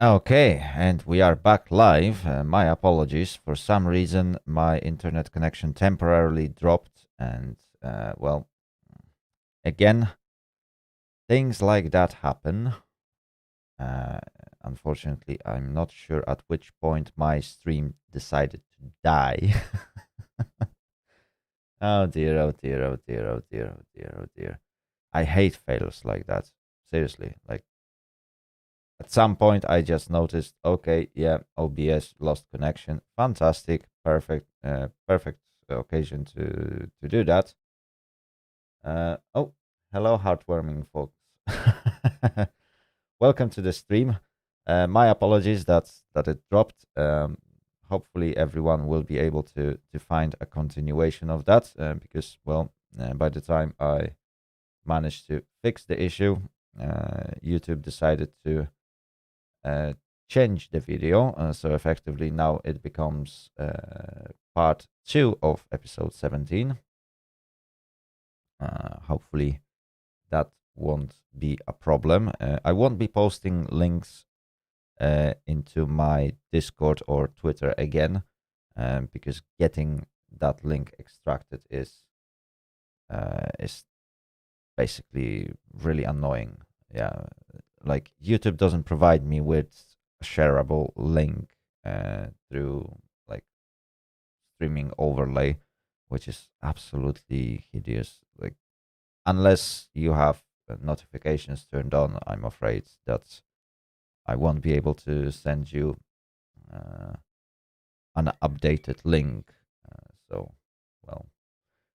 Okay, and we are back live. My apologies. For some reason, my internet connection temporarily dropped, and again, things like that happen. Uh, Unfortunately, I'm not sure at which point my stream decided to die. Oh dear, oh dear, oh dear, oh dear, oh dear, oh dear. I hate failures like that. Seriously, like at some point, I just noticed, okay, yeah, OBS lost connection. Fantastic, perfect occasion to do that. Oh, hello, heartwarming folks. Welcome to the stream. My apologies that it dropped. Hopefully, everyone will be able to find a continuation of that because, by the time I managed to fix the issue, YouTube decided to uh, change the video. So effectively, now it becomes part 2 of episode 17. Hopefully, that won't be a problem. I won't be posting links into my Discord or Twitter again because getting that link extracted is basically really annoying. Yeah, like YouTube doesn't provide me with a shareable link through like streaming overlay, which is absolutely hideous. Like unless you have notifications turned on, I'm afraid that I won't be able to send you uh, an updated link. So, well,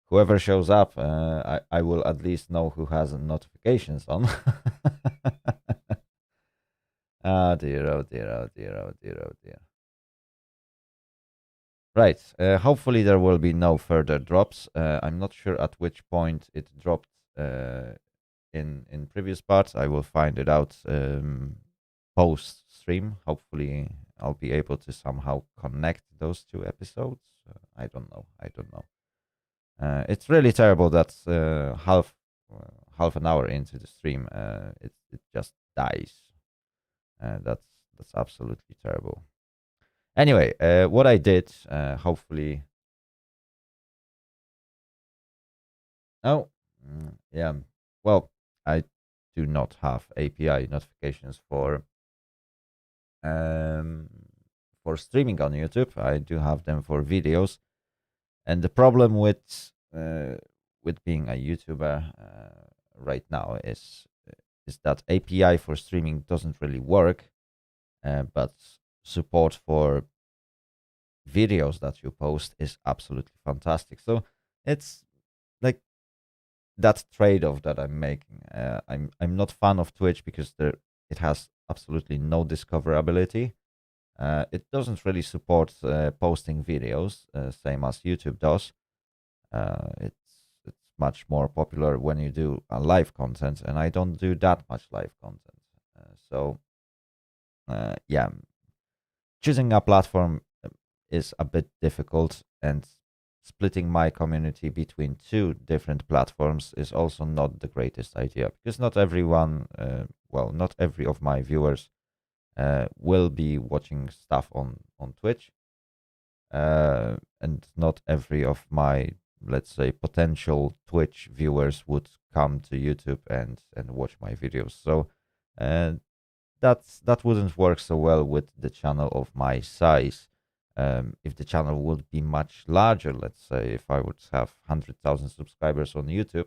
whoever shows up, I will at least know who has notifications on. Oh dear, oh dear, oh dear, oh dear, oh dear. Right. Hopefully there will be no further drops. I'm not sure at which point it dropped uh, in previous parts. I will find it out post stream. Hopefully I'll be able to somehow connect those two episodes. I don't know. I don't know. It's really terrible that half an hour into the stream, it just dies. That's absolutely terrible. Anyway, what I did, hopefully. Oh, yeah. Well, I do not have API notifications um, for streaming on YouTube. I do have them for videos, and the problem with being a YouTuber right now is that API for streaming doesn't really work, but support for videos that you post is absolutely fantastic. So it's like that trade-off that I'm making. I'm not fan of Twitch because it has absolutely no discoverability. It doesn't really support posting videos, same as YouTube does. It's much more popular when you do live content, and I don't do that much live content. Yeah, choosing a platform is a bit difficult, and splitting my community between two different platforms is also not the greatest idea because not everyone, not every of my viewers will be watching stuff on Twitch, and not every of my, let's say, potential Twitch viewers would come to YouTube and watch my videos. So uh, that wouldn't work so well with the channel of my size. If the channel would be much larger, let's say if I would have 100,000 subscribers on YouTube,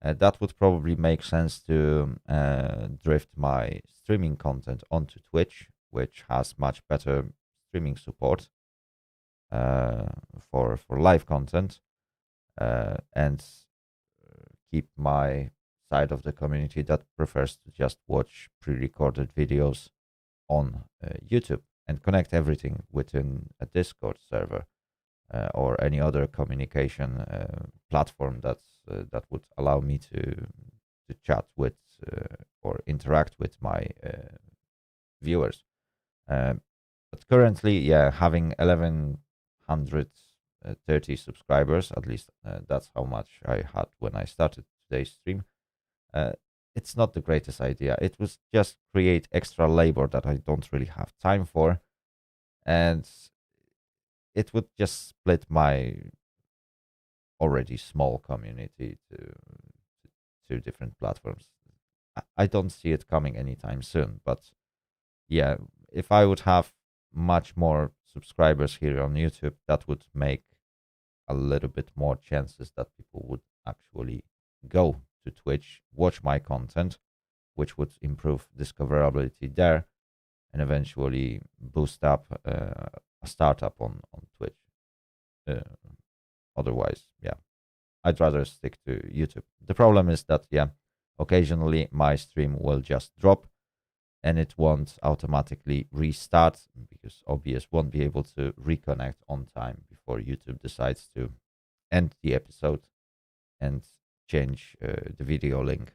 that would probably make sense to drift my streaming content onto Twitch, which has much better streaming support uh, for live content, and keep my side of the community that prefers to just watch pre-recorded videos on YouTube and connect everything within a Discord server or any other communication platform that would allow me to chat with or interact with my viewers. But currently, yeah, having 1130 subscribers, at least that's how much I had when I started today's stream. Uh, it's not the greatest idea. It was just create extra labor that I don't really have time for, and it would just split my already small community to two different platforms. I don't see it coming anytime soon, but yeah, if I would have much more subscribers here on YouTube, that would make a little bit more chances that people would actually go to Twitch, watch my content, which would improve discoverability there and eventually boost up a startup on Twitch. Uh, Otherwise, yeah, I'd rather stick to YouTube. The problem is that, yeah, occasionally my stream will just drop and it won't automatically restart because OBS won't be able to reconnect on time before YouTube decides to end the episode and change the video link.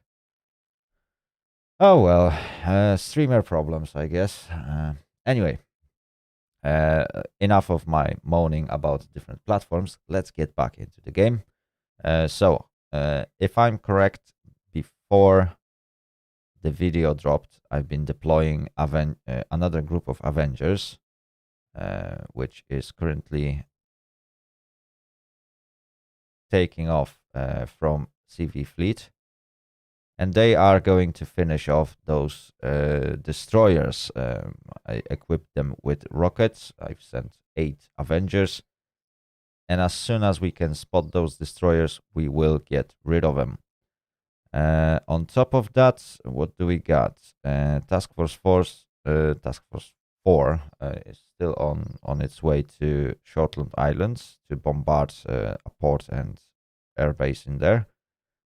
Oh well, streamer problems, I guess. Anyway, enough of my moaning about different platforms. Let's get back into the game. So, if I'm correct, before the video dropped, I've been deploying another group of Avengers, which is currently taking off from CV Fleet. And they are going to finish off those destroyers. I equipped them with rockets. I've sent 8 Avengers. And as soon as we can spot those destroyers, we will get rid of them. On top of that, what do we got? Task Force 4 is still on its way to Shortland Islands to bombard a port and airbase in there,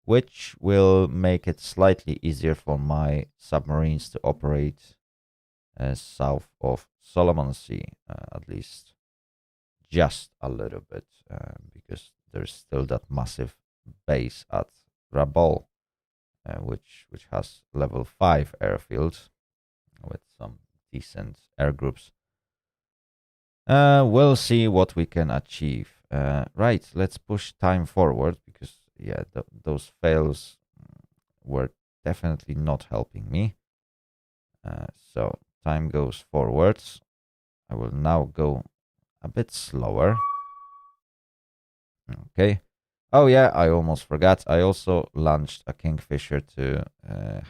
which will make it slightly easier for my submarines to operate south of Solomon Sea, at least just a little bit, because there's still that massive base at Rabaul, which has level 5 airfield with some decent air groups. We'll see what we can achieve. Right, let's push time forward because yeah, those fails were definitely not helping me. So time goes forwards. I will now go a bit slower. Okay. Oh yeah, I almost forgot. I also launched a Kingfisher to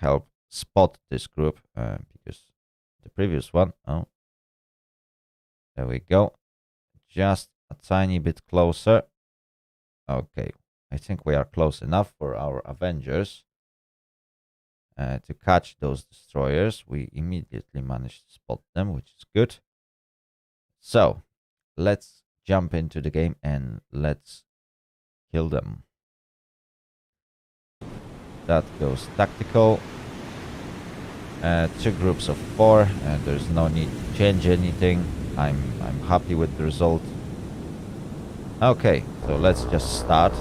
help spot this group because the previous one. Oh, there we go. Just a tiny bit closer. Okay, I think we are close enough for our Avengers to catch those destroyers. We immediately managed to spot them, which is good. So let's jump into the game and let's kill them. That goes tactical. 2 groups of 4, and there's no need to change anything. I'm happy with the result. Okay, so let's just start.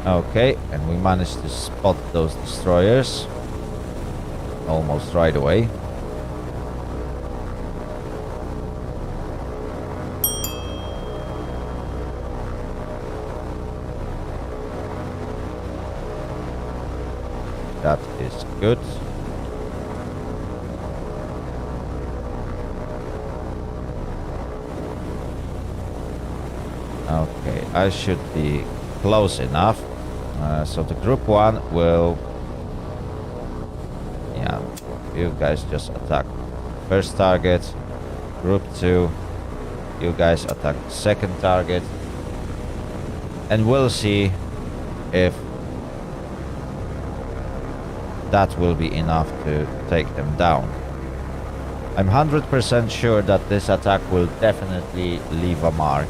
Okay, and we managed to spot those destroyers almost right away. That is good. Okay, I should be close enough. So the group 1 will... Yeah, you guys just attack first target. Group 2, you guys attack second target. And we'll see if that will be enough to take them down. I'm 100% sure that this attack will definitely leave a mark.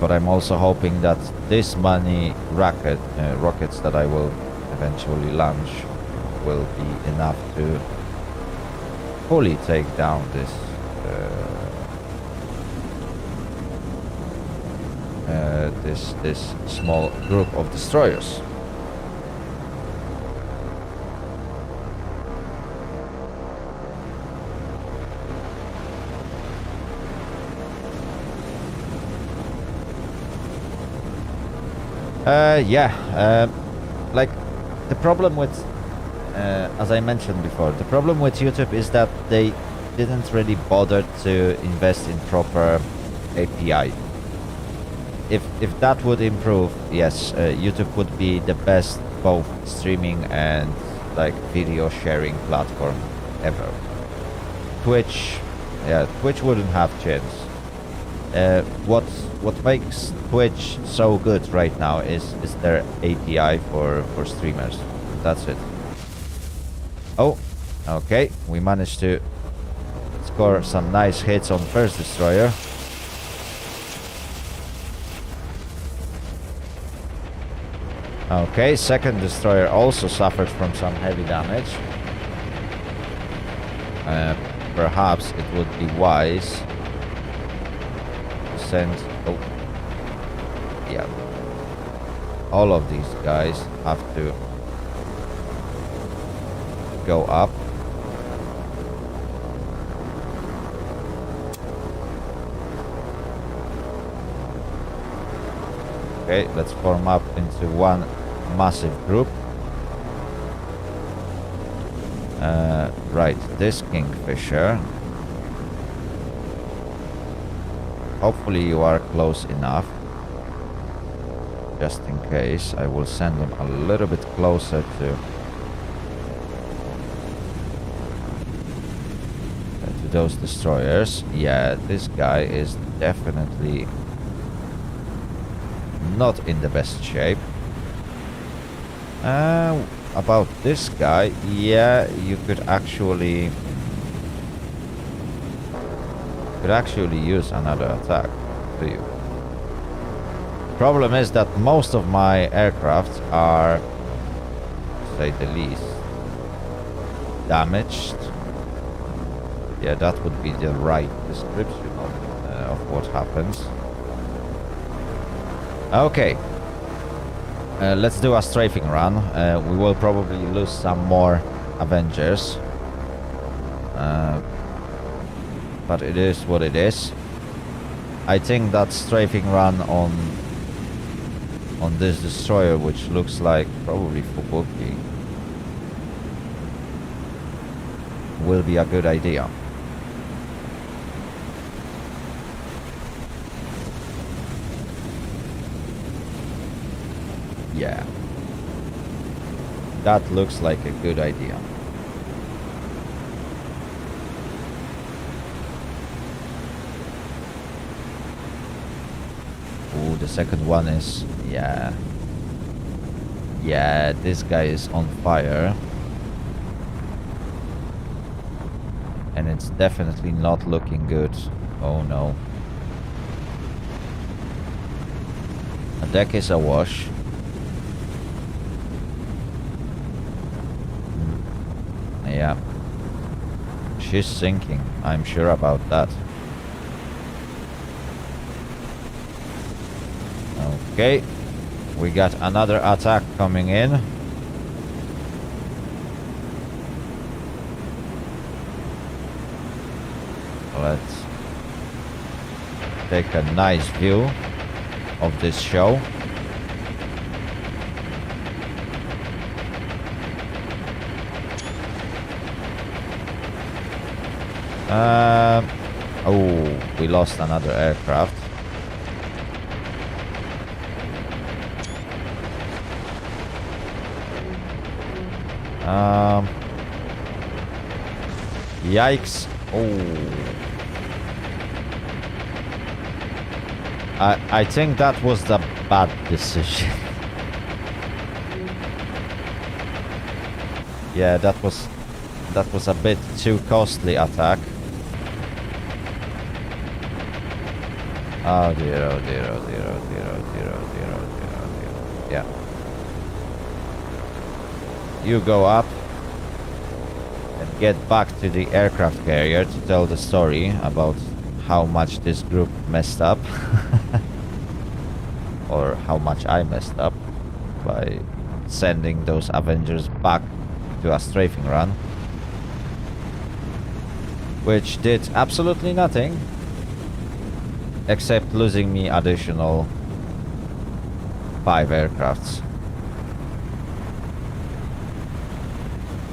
But I'm also hoping that this many rockets that I will eventually launch will be enough to fully take down this this small group of destroyers. Yeah, like the problem with, as I mentioned before, the problem with YouTube is that they didn't really bother to invest in proper API. If that would improve, yes, YouTube would be the best both streaming and like video sharing platform ever. Twitch, yeah, Twitch wouldn't have chance. What makes Twitch so good right now is their API for streamers. That's it. Oh, okay, we managed to score some nice hits on first destroyer. Okay, second destroyer also suffered from some heavy damage. Perhaps it would be wise to send... Oh, yeah. All of these guys have to go up. Okay, let's form up into one massive group. Right, this Kingfisher. Hopefully you are close enough. Just in case, I will send him a little bit closer to those destroyers. Yeah, this guy is definitely not in the best shape. About this guy, yeah, you could actually use another attack, do you? Problem is that most of my aircraft are, to say the least, damaged. Yeah, that would be the right description of what happens. Okay. Let's do a strafing run. We will probably lose some more Avengers. But it is what it is. I think that strafing run on this destroyer, which looks like probably Fubuki, will be a good idea. Yeah, that looks like a good idea. Ooh, the second one is, yeah, this guy is on fire. And it's definitely not looking good. Oh no. The deck is awash. Yeah, she's sinking, I'm sure about that. Okay, we got another attack coming in. Let's take a nice view of this show. Oh, we lost another aircraft. Yikes. Oh. I think that was the bad decision. Yeah, that was a bit too costly attack. Oh dear, oh dear, oh dear, oh dear, oh dear, oh dear, oh dear, oh dear. Yeah. You go up and get back to the aircraft carrier to tell the story about how much this group messed up. Or how much I messed up by sending those Avengers back to a strafing run, which did absolutely nothing except losing me additional 5 aircrafts.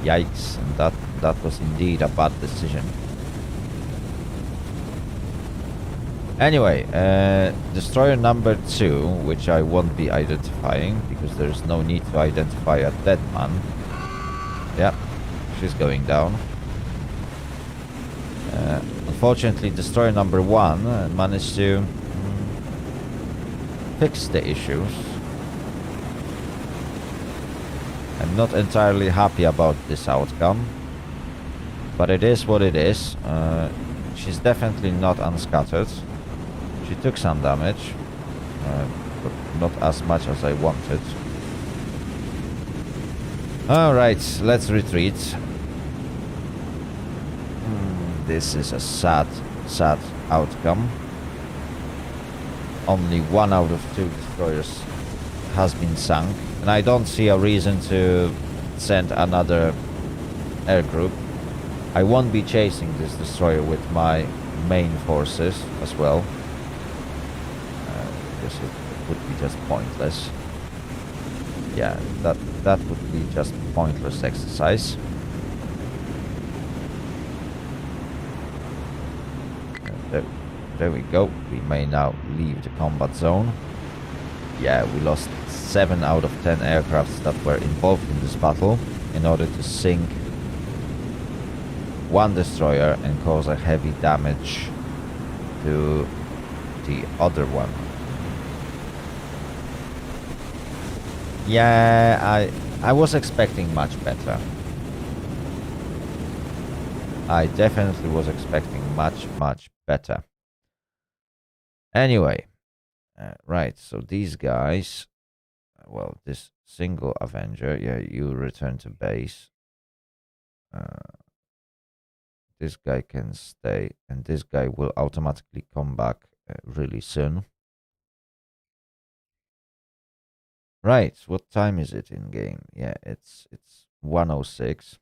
Yikes, and that was indeed a bad decision. Anyway, destroyer number 2, which I won't be identifying because there's no need to identify a dead man. Yeah, she's going down. Unfortunately, destroyer number 1 managed to fix the issues. I'm not entirely happy about this outcome, but it is what it is. She's definitely not unscattered. She took some damage, but not as much as I wanted. Alright, let's retreat. This is a sad, sad outcome. Only 1 out of 2 destroyers has been sunk, and I don't see a reason to send another air group. I won't be chasing this destroyer with my main forces as well. Because it would be just pointless. Yeah, that would be just pointless exercise. There we go. We may now leave the combat zone. Yeah, we lost 7 out of 10 aircrafts that were involved in this battle in order to sink 1 destroyer and cause a heavy damage to the other one. Yeah, I was expecting much better. I definitely was expecting much, much better. Anyway, right, so these guys, well, this single Avenger, yeah, you return to base. This guy can stay, and this guy will automatically come back really soon. Right, what time is it in game? Yeah, it's 1:06.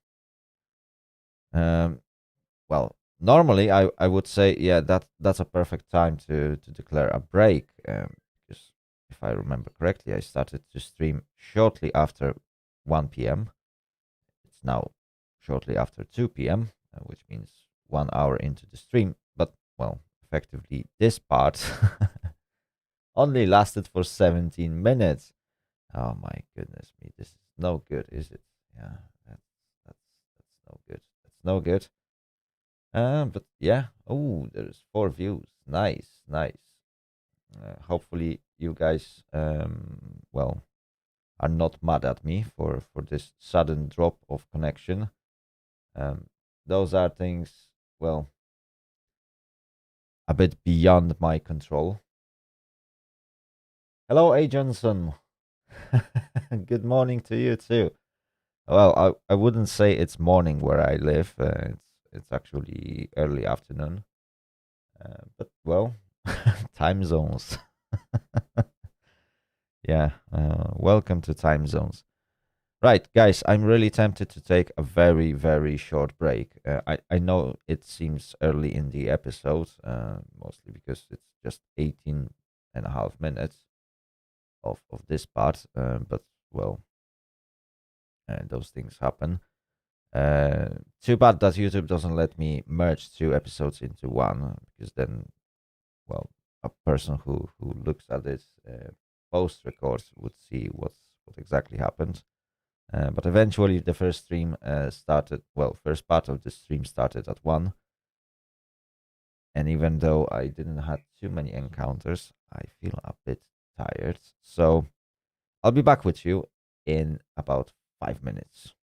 Well, normally I would say, yeah, that's a perfect time to declare a break, because if I remember correctly, I started to stream shortly after 1 p.m. It's now shortly after 2 p.m., which means 1 hour into the stream. But, well, effectively, this part only lasted for 17 minutes. Oh my goodness me, this is no good, is it? Yeah, that's no good. That's no good. But yeah. Oh, there's 4 views. Nice, nice. Hopefully you guys, well, are not mad at me for this sudden drop of connection. Those are things, well, a bit beyond my control. Hello, A. Johnson. Good morning to you too. Well, I wouldn't say it's morning where I live. It's actually early afternoon. But well, time zones. Yeah, welcome to time zones. Right, guys, I'm really tempted to take a very, very short break. I know it seems early in the episode, mostly because it's just 18 and a half minutes of this part, but well, those things happen. Too bad that YouTube doesn't let me merge 2 episodes into one, because then, well, a person who looks at it post records would see what exactly happened. But eventually, the first stream started. Well, first part of the stream started at 1, and even though I didn't have too many encounters, I feel a bit tired. So I'll be back with you in about 5 minutes.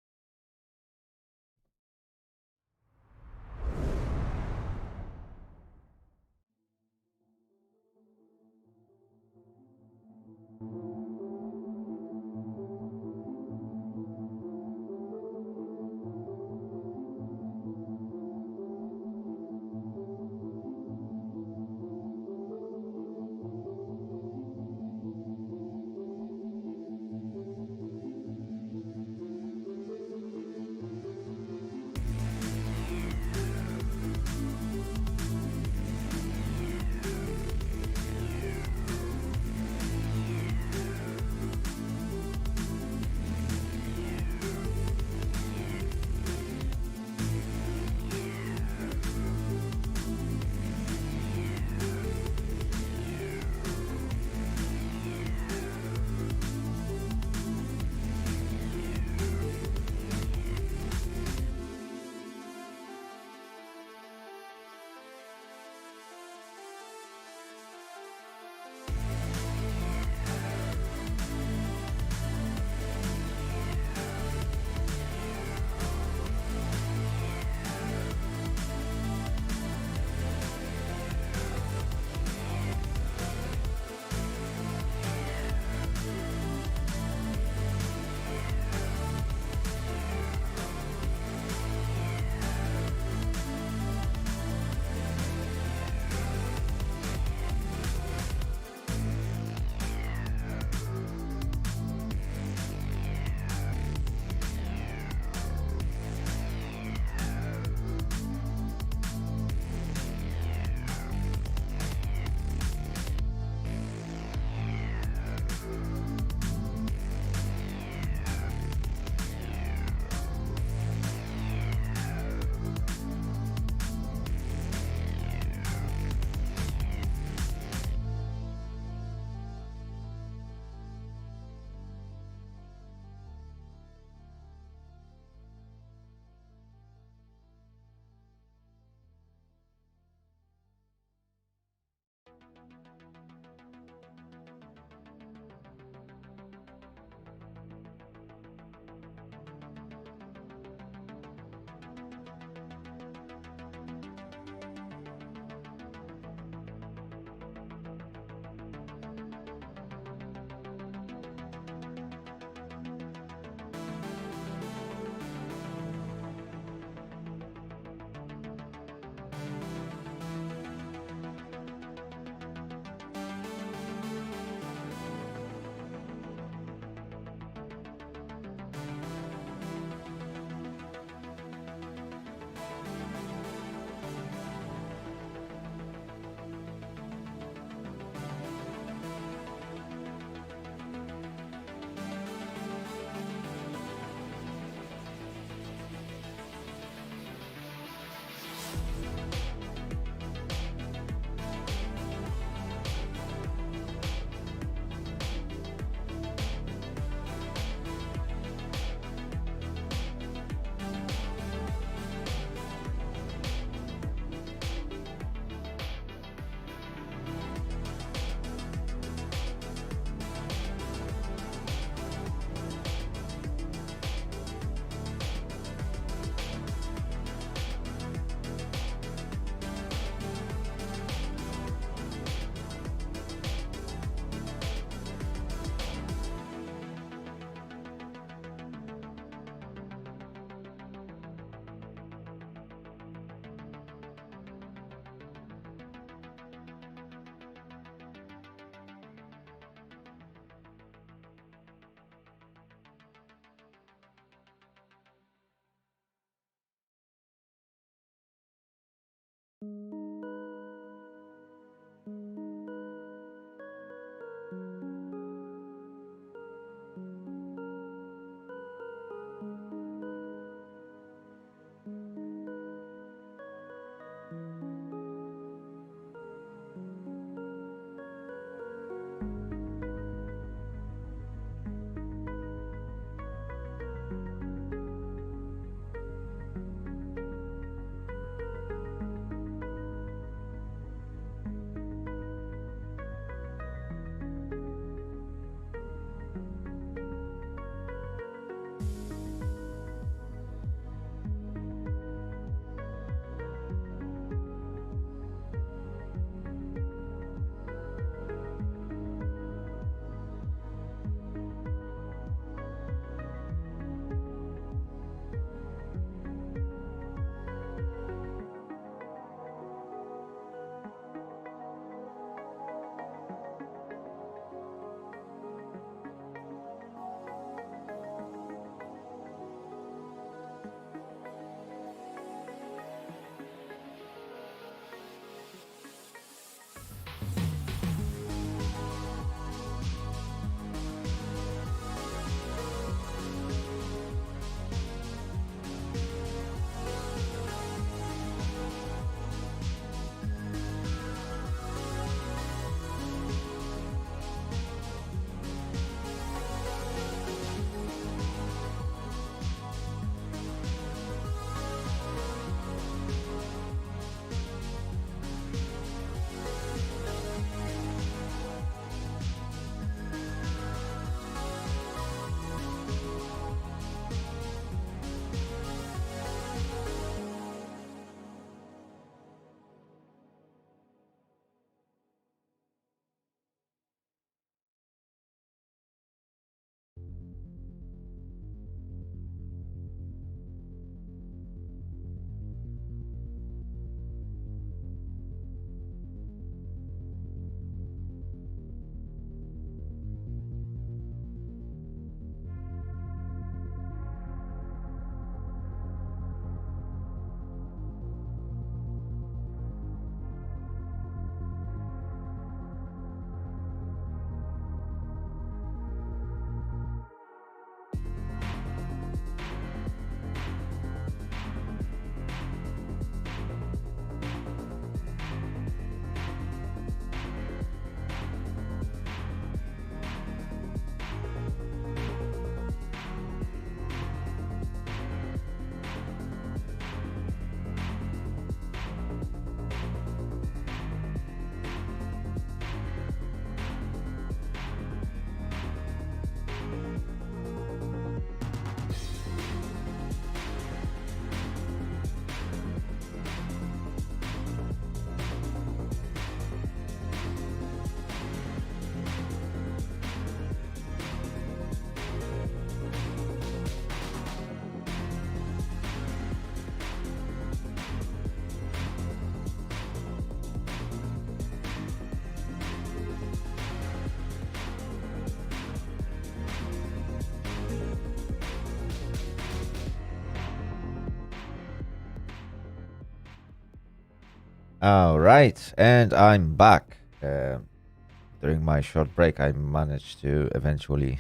All right, and I'm back. During my short break, I managed to eventually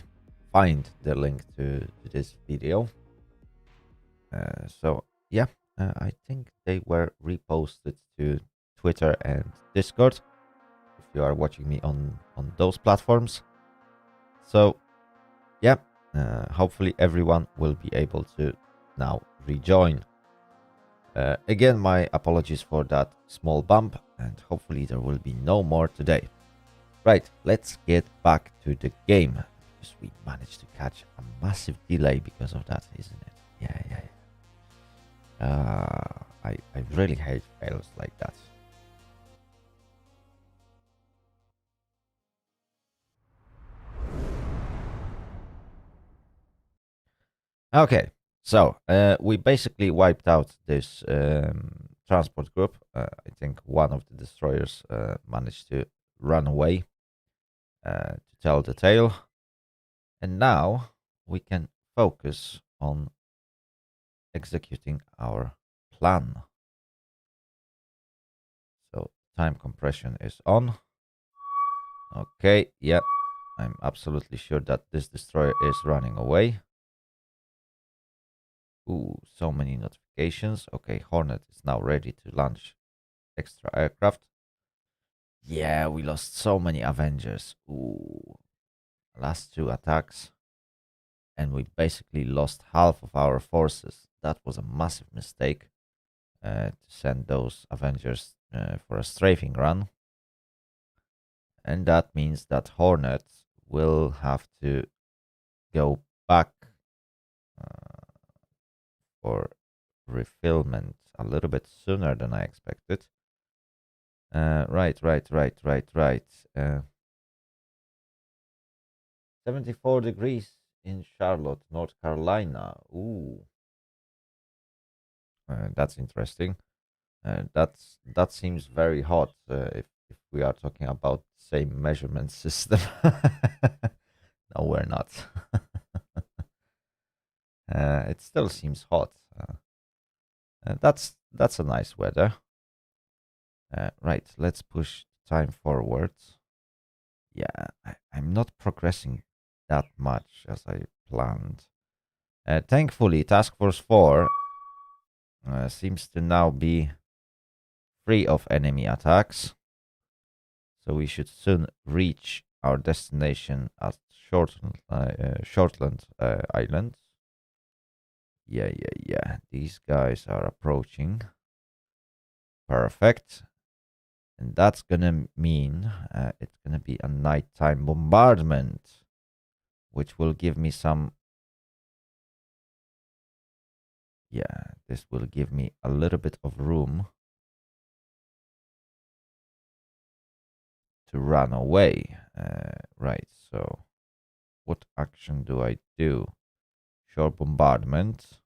find the link to this video. So yeah, I think they were reposted to Twitter and Discord if you are watching me on those platforms. So yeah, hopefully everyone will be able to now rejoin. Again, my apologies for that small bump, and hopefully there will be no more today. Right, let's get back to the game, because we managed to catch a massive delay because of that, isn't it? Yeah. I really hate fails like that. Okay, so we basically wiped out this transport group. I think one of the destroyers managed to run away to tell the tale. And now we can focus on executing our plan. So time compression is on. Okay, yep. I'm absolutely sure that this destroyer is running away. Ooh, so many notifications. Okay, Hornet is now ready to launch extra aircraft. Yeah, we lost so many Avengers. Ooh, last two attacks. And we basically lost half of our forces. That was a massive mistake to send those Avengers for a strafing run. And that means that Hornet will have to go back for refillment a little bit sooner than I expected. Right. 74 degrees in Charlotte, North Carolina. Ooh, that's interesting. That seems very hot if we are talking about same measurement system. No, we're not. It still seems hot. That's a nice weather. Right, let's push time forward. Yeah, I'm not progressing that much as I planned. Thankfully, Task Force 4 seems to now be free of enemy attacks. So we should soon reach our destination at Shortland Island. Yeah. These guys are approaching. Perfect. And that's gonna mean it's gonna be a nighttime bombardment, which will give me some. Yeah, this will give me a little bit of room to run away. Right, so what action do I do? Short bombardment.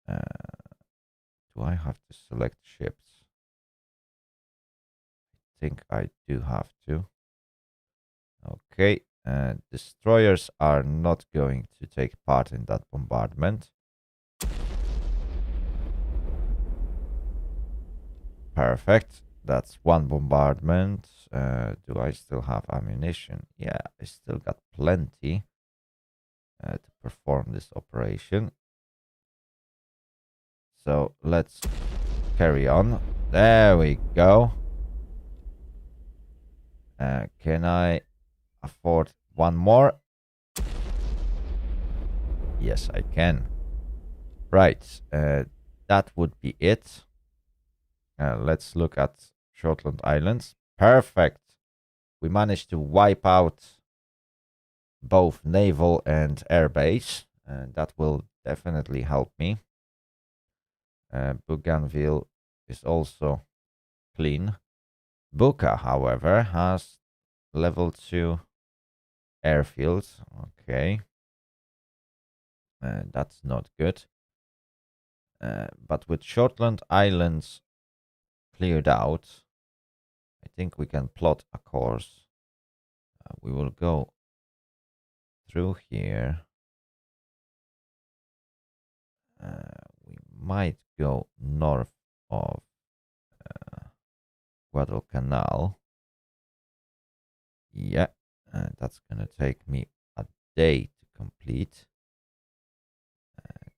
Do I have to select ships? I think I do have to. Okay, destroyers are not going to take part in that bombardment. Perfect. That's one bombardment. Do I still have ammunition? Yeah, I still got plenty to perform this operation. So let's carry on. There we go. Can I afford one more? Yes, I can. Right. That would be it. Let's look at Shortland Islands. Perfect. We managed to wipe out both naval and air base. That will definitely help me. Bougainville is also clean. Buka, however, has level 2 airfields. Okay. That's not good. But with Shortland Islands cleared out, I think we can plot a course. We will go through here. We might go north of Guadalcanal. Yeah, that's gonna take me a day to complete.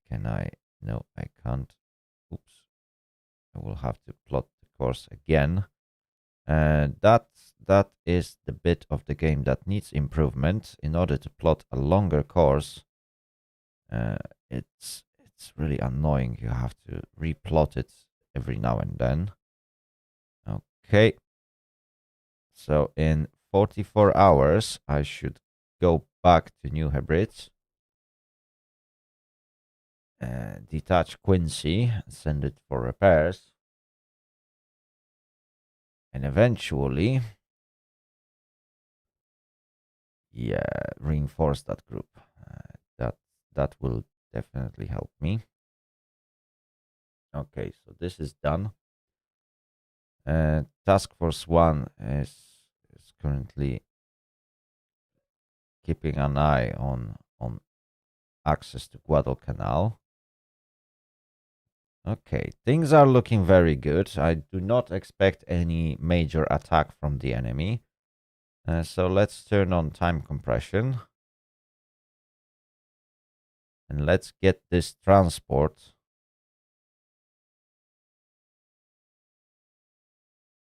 Can I? No, I can't. Oops. I will have to plot the course again. That is the bit of the game that needs improvement. In order to plot a longer course, it's really annoying. You have to replot it every now and then. Okay. So in 44 hours, I should go back to New Hebrides. Detach Quincy, send it for repairs. And eventually, yeah, reinforce that group. That will definitely help me. Okay, so this is done. Task Force 1 is currently keeping an eye on access to Guadalcanal. Okay, things are looking very good. I do not expect any major attack from the enemy. So let's turn on time compression. And let's get this transport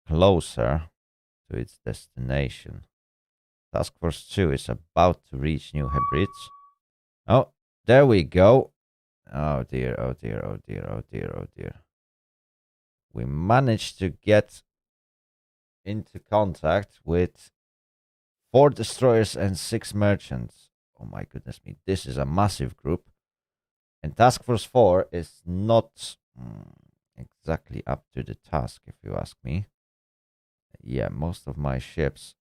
closer to its destination. Task Force 2 is about to reach New Hebrides. Oh, there we go. Oh dear, oh dear, oh dear, oh dear, oh dear. We managed to get into contact with 4 destroyers and 6 merchants. Oh my goodness me, this is a massive group. And Task Force 4 is not exactly up to the task, if you ask me. Yeah, most of my ships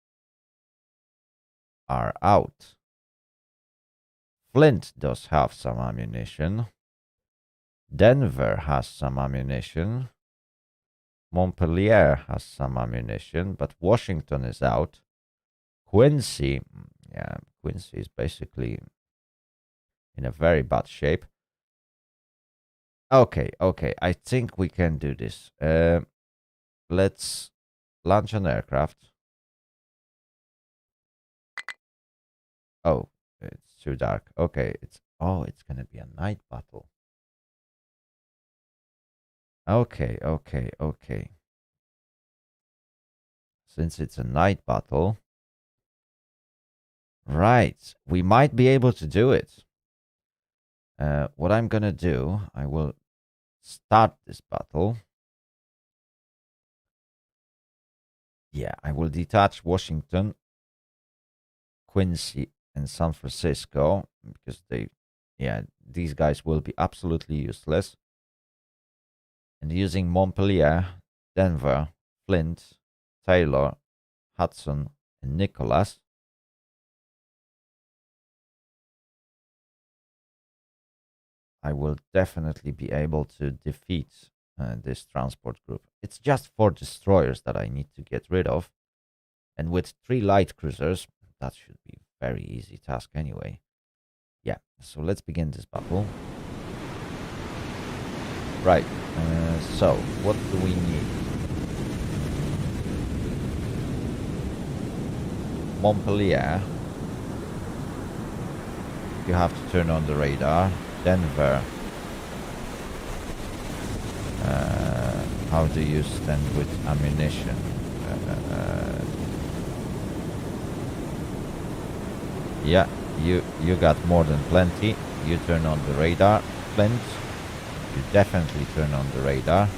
are out. Flint does have some ammunition. Denver has some ammunition. Montpelier has some ammunition, but Washington is out. Quincy, yeah, Quincy is basically in a very bad shape. Okay, I think we can do this. Let's launch an aircraft. Oh, it's too dark. Okay, it's gonna be a night battle. Okay. Since it's a night battle, right, we might be able to do it. What I'm gonna do, I will start this battle. Yeah, I will detach Washington, Quincy, and San Francisco because these guys will be absolutely useless. And using Montpelier, Denver, Flint, Taylor, Hudson, and Nicholas, I will definitely be able to defeat this transport group. It's just 4 destroyers that I need to get rid of. And with 3 light cruisers, that should be a very easy task anyway. Yeah, so let's begin this battle. Right, so what do we need? Montpelier. You have to turn on the radar. Denver. How do you stand with ammunition? Yeah, you got more than plenty. You turn on the radar. Flint, you definitely turn on the radar.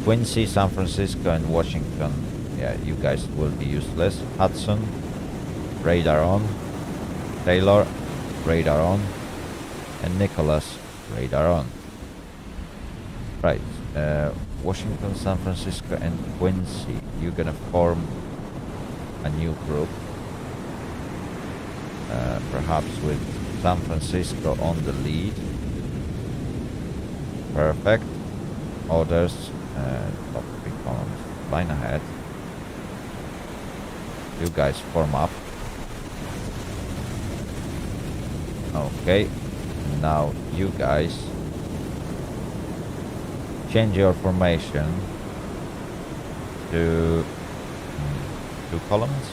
Quincy, San Francisco, and Washington. Yeah, you guys will be useless. Hudson, radar on. Taylor, radar on. And Nicholas, radar on. Right, Washington, San Francisco, and Quincy. You're gonna form a new group. Perhaps with San Francisco on the lead. Perfect. Orders, top 3 columns, line ahead. You guys form up. Okay, now you guys change your formation Two columns?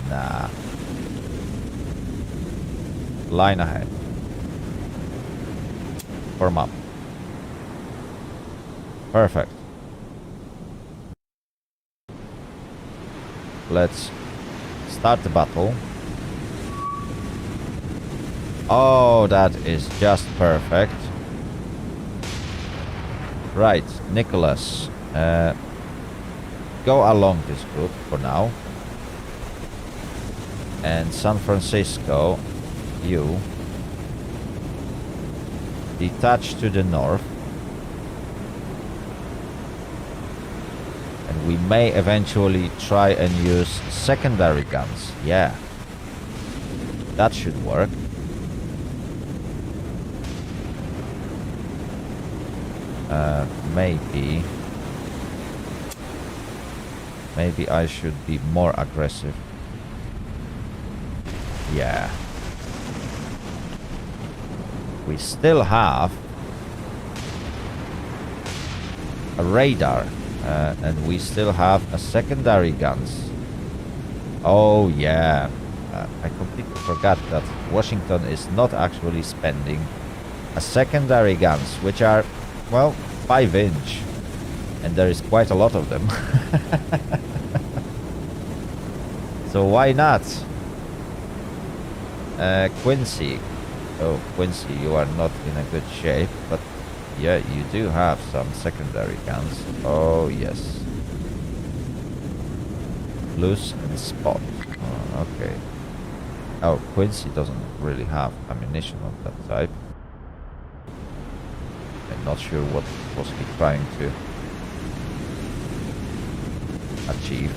Nah. Line ahead. Form up. Perfect. Let's start the battle. Oh, that is just perfect. Right, Nicholas. Go along this route for now. And San Francisco, you detach to the north. And we may eventually try and use secondary guns. Yeah. That should work. Maybe I should be more aggressive. Yeah. We still have a radar, and we still have a secondary guns. Oh yeah. I completely forgot that Washington is not actually spending a secondary guns, which are, well, 5-inch, and there is quite a lot of them. So why not? Quincy. Oh, Quincy, you are not in a good shape, but yeah, you do have some secondary guns. Oh, yes. Loose and spot. Oh, okay. Oh, Quincy doesn't really have ammunition of that type. I'm not sure what was he trying to achieve.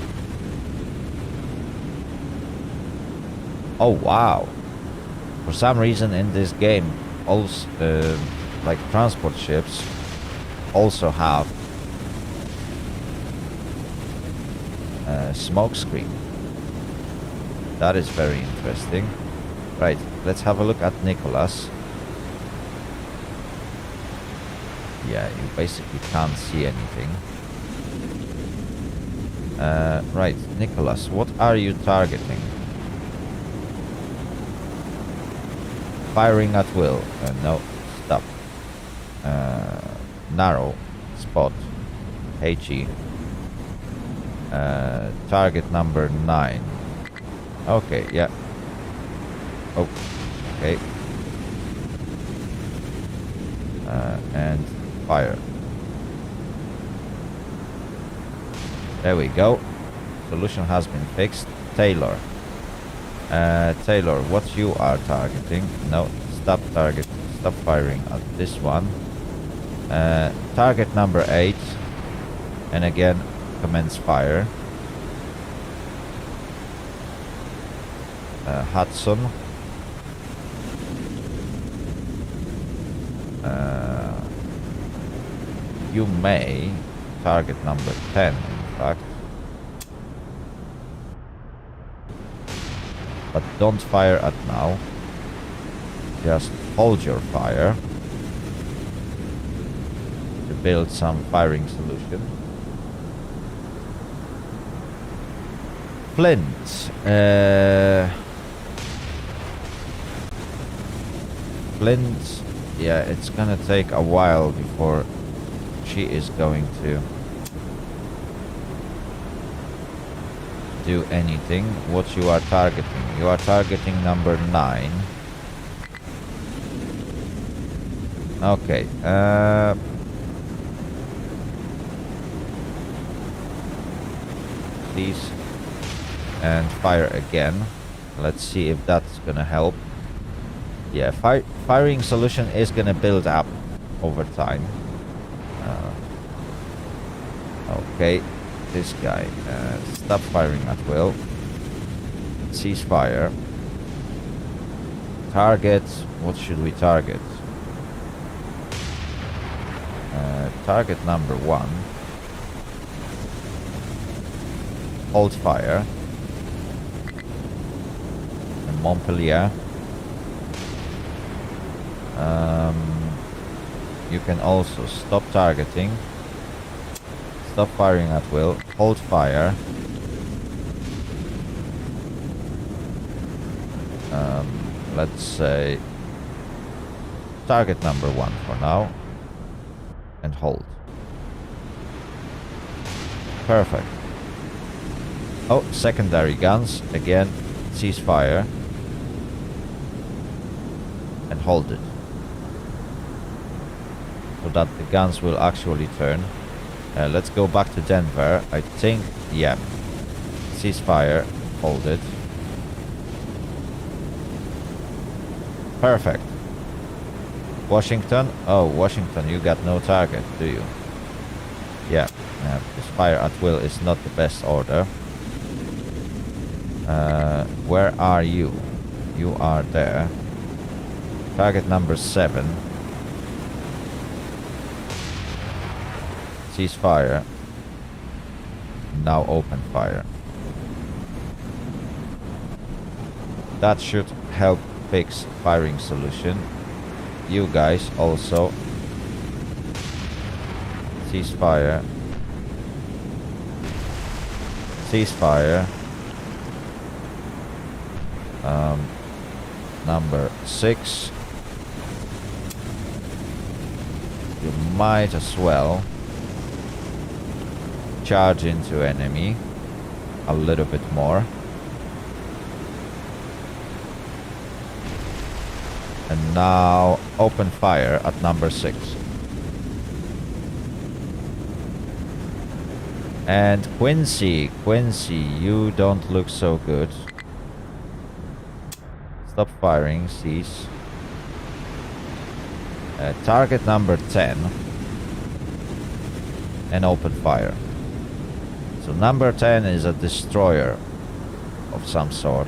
Oh wow! For some reason in this game, also like transport ships also have a smoke screen. That is very interesting. Right, let's have a look at Nicholas. Yeah, you basically can't see anything. Right, Nicholas, what are you targeting? Firing at will. No, stop. Narrow. Spot. HE. Target number 9. Okay, yeah. Oh, okay. And fire. There we go. Solution has been fixed. Taylor. Taylor, what you are targeting? No, stop target. Stop firing at this one. Target number 8. And again, commence fire. Hudson. You may target number 10, in fact. But don't fire at now. Just hold your fire to build some firing solution. Flint. Flint. Yeah, it's gonna take a while before she is going to do anything. What you are targeting? You are targeting number 9. Okay. Please. And fire again. Let's see if that's gonna help. Yeah, firing solution is gonna build up over time. Okay, this guy, stop firing at will. Cease fire. Target, what should we target? Target number 1. Hold fire. And Montpellier. You can also stop targeting. Stop firing at will. Hold fire. Let's say target number 1 for now. And hold. Perfect. Oh, secondary guns. Again, cease fire. And hold it. So that the guns will actually turn. Let's go back to Denver. I think, yeah. Cease fire. Hold it. Perfect. Washington. Oh, Washington, you got no target, do you? Yeah. This fire at will is not the best order. Where are you? You are there. Target number 7. Cease fire. Now open fire. That should help fix firing solution. You guys also. Cease fire. Cease fire. Number 6. You might as well charge into enemy a little bit more. And now open fire at number 6. And Quincy, you don't look so good. Stop firing, cease. Target number 10. And open fire. So number 10 is a destroyer of some sort.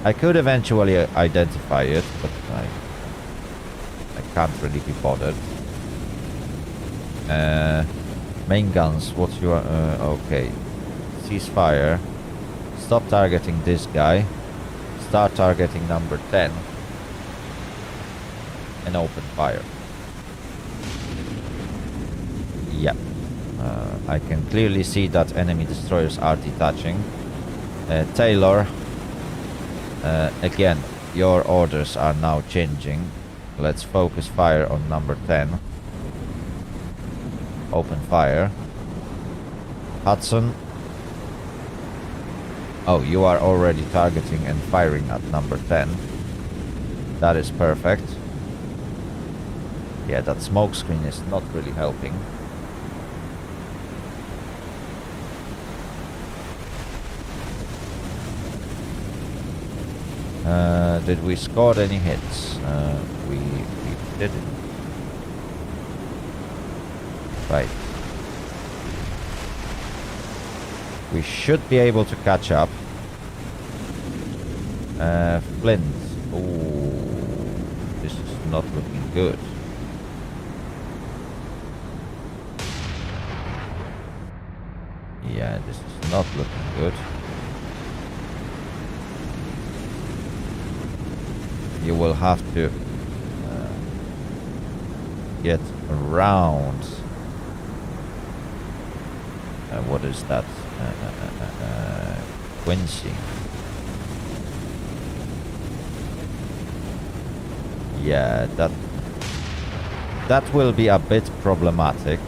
I could eventually identify it, but I can't really be bothered. Main guns, what's your... okay. Ceasefire. Stop targeting this guy. Start targeting number 10. And open fire. Yeah. I can clearly see that enemy destroyers are detaching. Taylor. Again, your orders are now changing. Let's focus fire on number 10. Open fire. Hudson. Oh, you are already targeting and firing at number 10. That is perfect. Yeah, that smoke screen is not really helping. Did we score any hits? We didn't. Right. We should be able to catch up. Flint. Ooh, this is not looking good. Yeah, this is not looking good. You will have to get around. What is that? Quincy. Yeah, that will be a bit problematic.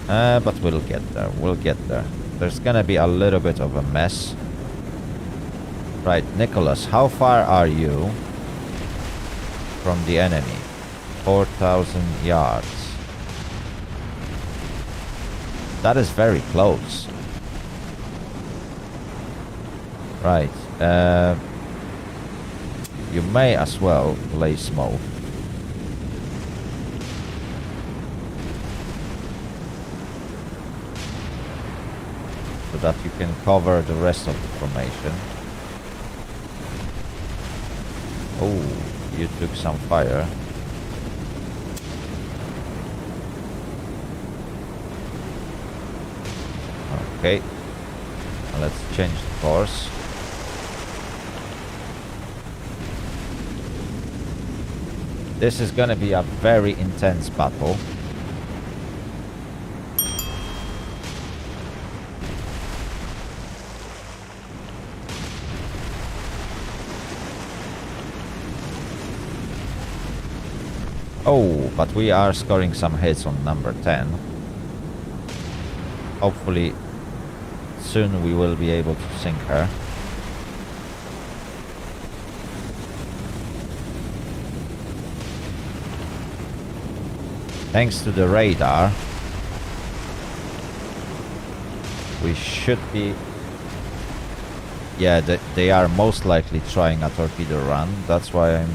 But we'll get there. We'll get there. There's gonna be a little bit of a mess. Right, Nicholas, how far are you from the enemy? 4,000 yards. That is very close. Right. You may as well lay smoke. So that you can cover the rest of the formation. Oh, you took some fire. Okay. Now let's change the course. This is gonna be a very intense battle. Oh, but we are scoring some hits on number 10. Hopefully, soon we will be able to sink her. Thanks to the radar, we should be... Yeah, they are most likely trying a torpedo run. That's why I'm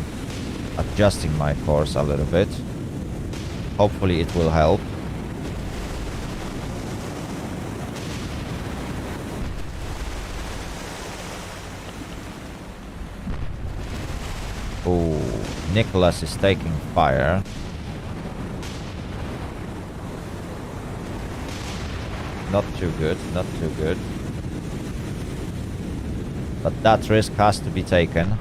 adjusting my course a little bit. Hopefully it will help. Oh, Nicholas is taking fire. Not too good, not too good. But that risk has to be taken.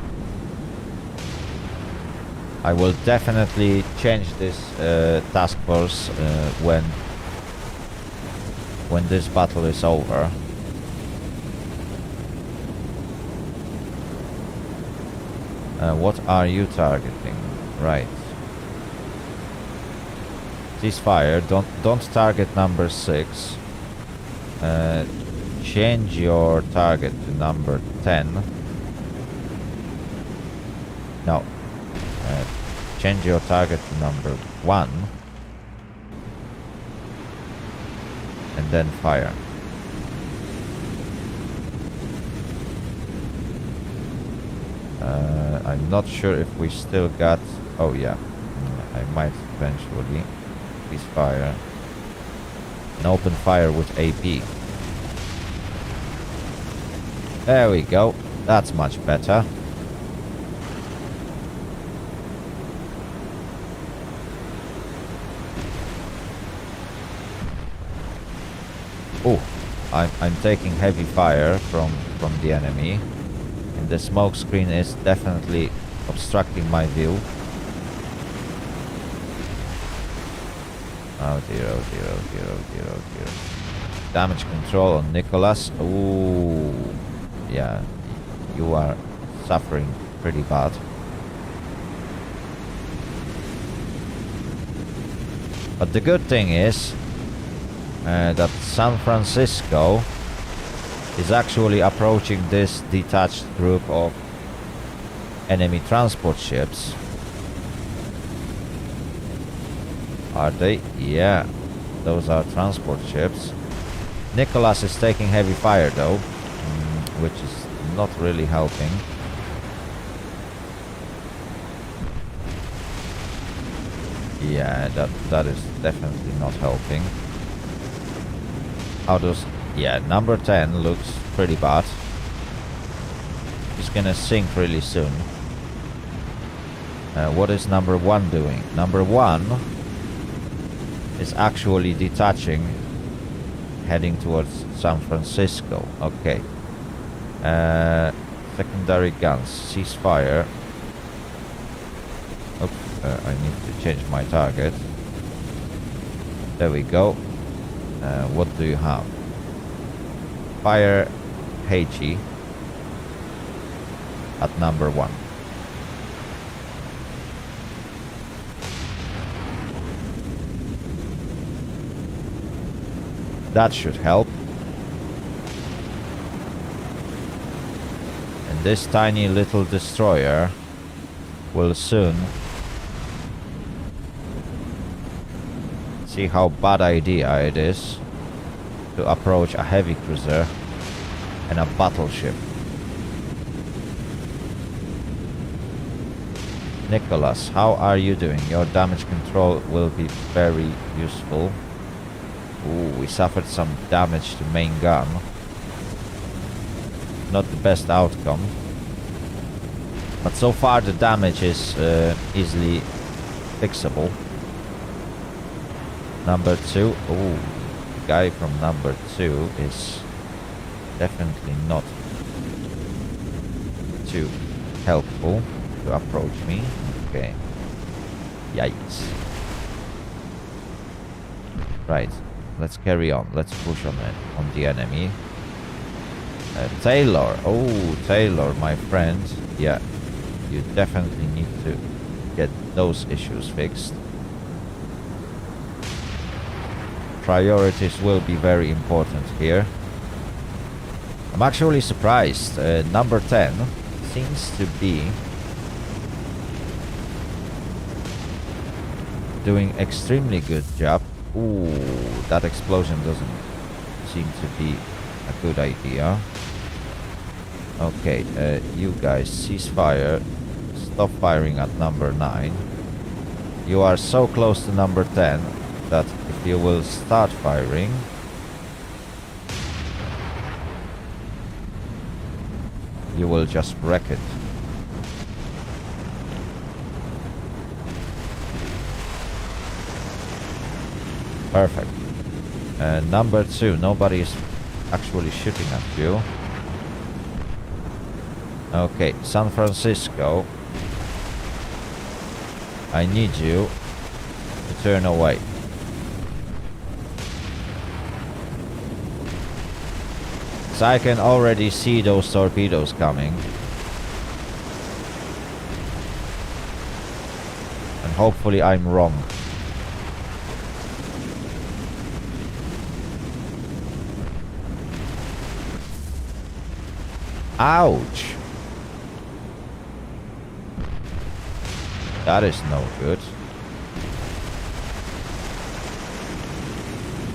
I will definitely change this task force when this battle is over. What are you targeting? Right. Ceasefire. Don't target number 6. Change your target to number 10. No. Change your target to number 1. And then fire. I'm not sure if we still got... Oh yeah. I might eventually. Please fire. And open fire with AP. There we go. That's much better. Oh, I'm taking heavy fire from the enemy. And the smoke screen is definitely obstructing my view. Oh dear, oh dear, oh dear, oh dear, oh dear. Damage control on Nicholas. Ooh, yeah, you are suffering pretty bad. But the good thing is that San Francisco is actually approaching this detached group of enemy transport ships. Are they? Yeah, those are transport ships. Nicholas is taking heavy fire though, which is not really helping. Yeah, that is definitely not helping. How does... Yeah, number 10 looks pretty bad. He's gonna sink really soon. What is number 1 doing? Number 1 is actually detaching, heading towards San Francisco. Okay. Secondary guns. Ceasefire. Oops, I need to change my target. There we go. What do you have? Fire HE at number 1. That should help. And this tiny little destroyer will soon see how bad idea it is to approach a heavy cruiser and a battleship. Nicholas, how are you doing? Your damage control will be very useful. Ooh, we suffered some damage to main gun. Not the best outcome. But so far the damage is easily fixable. Number 2. Ooh, the guy from number 2 is definitely not too helpful to approach me. Okay. Yikes. Right, let's carry on. Let's push on it, on the enemy. Taylor. Oh, Taylor, my friend. Yeah, you definitely need to get those issues fixed. Priorities will be very important here. I'm actually surprised. Number 10 seems to be doing extremely good job. Ooh, that explosion doesn't seem to be a good idea. Okay, you guys, cease fire. Stop firing at number 9. You are so close to number 10 that if you will start firing, you will just wreck it. Perfect. Number 2, nobody is actually shooting at you. Okay, San Francisco, I need you to turn away. So I can already see those torpedoes coming. And hopefully I'm wrong. Ouch! That is no good.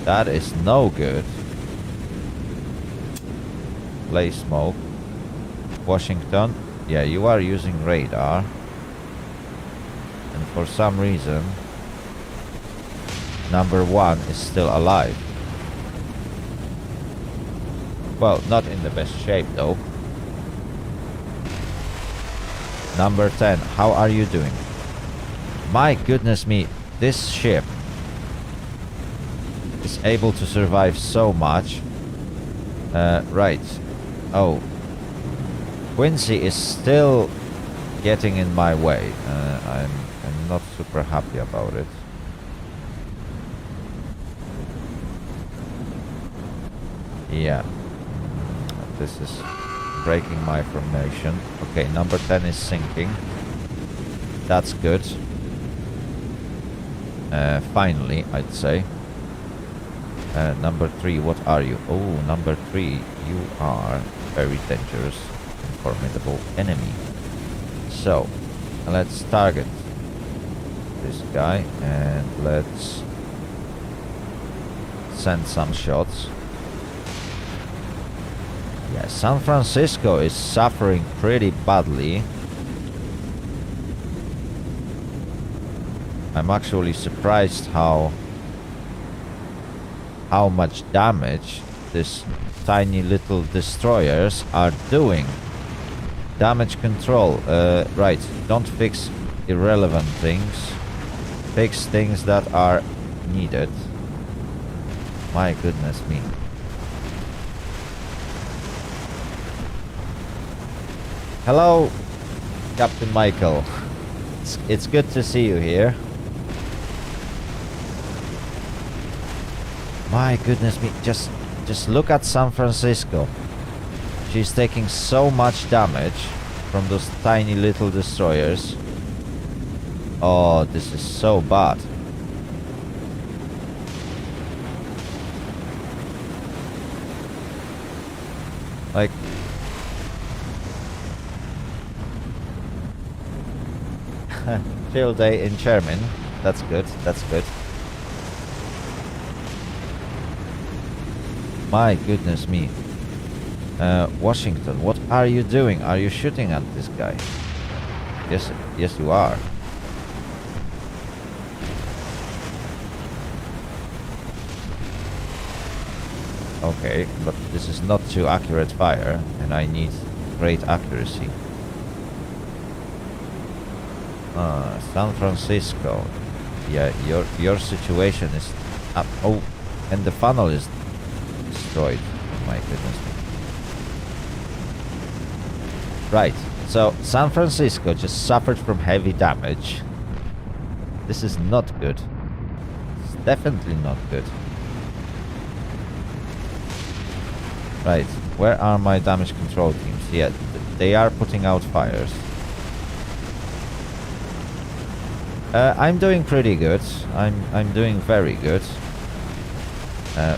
That is no good. Play smoke. Washington. Yeah, you are using radar. And for some reason, number 1 is still alive. Well, not in the best shape though. Number 10, how are you doing? My goodness me, this ship is able to survive so much. Right. Oh. Quincy is still getting in my way. I'm not super happy about it. Yeah. This is breaking my formation. Okay, number 10 is sinking. That's good. Finally, I'd say. Number 3, what are you? Oh, number 3, you are very dangerous and formidable enemy. So, let's target this guy and let's send some shots. Yeah, San Francisco is suffering pretty badly. I'm actually surprised how much damage these tiny little destroyers are doing. Damage control. Right, don't fix irrelevant things. Fix things that are needed. My goodness me. Hello, Captain Michael. It's good to see you here. My goodness me, just look at San Francisco. She's taking so much damage from those tiny little destroyers. Oh, this is so bad. Like, chill day in Sherman. That's good, that's good. My goodness me. Washington, what are you doing? Are you shooting at this guy? Yes you are. Okay, but this is not too accurate fire, and I need great accuracy. San Francisco. Yeah, your situation is up. Oh, and the funnel is destroyed. My goodness. Right, so San Francisco just suffered from heavy damage. This is not good. It's definitely not good. Right, where are my damage control teams? Yeah, they are putting out fires. I'm doing pretty good. I'm doing very good.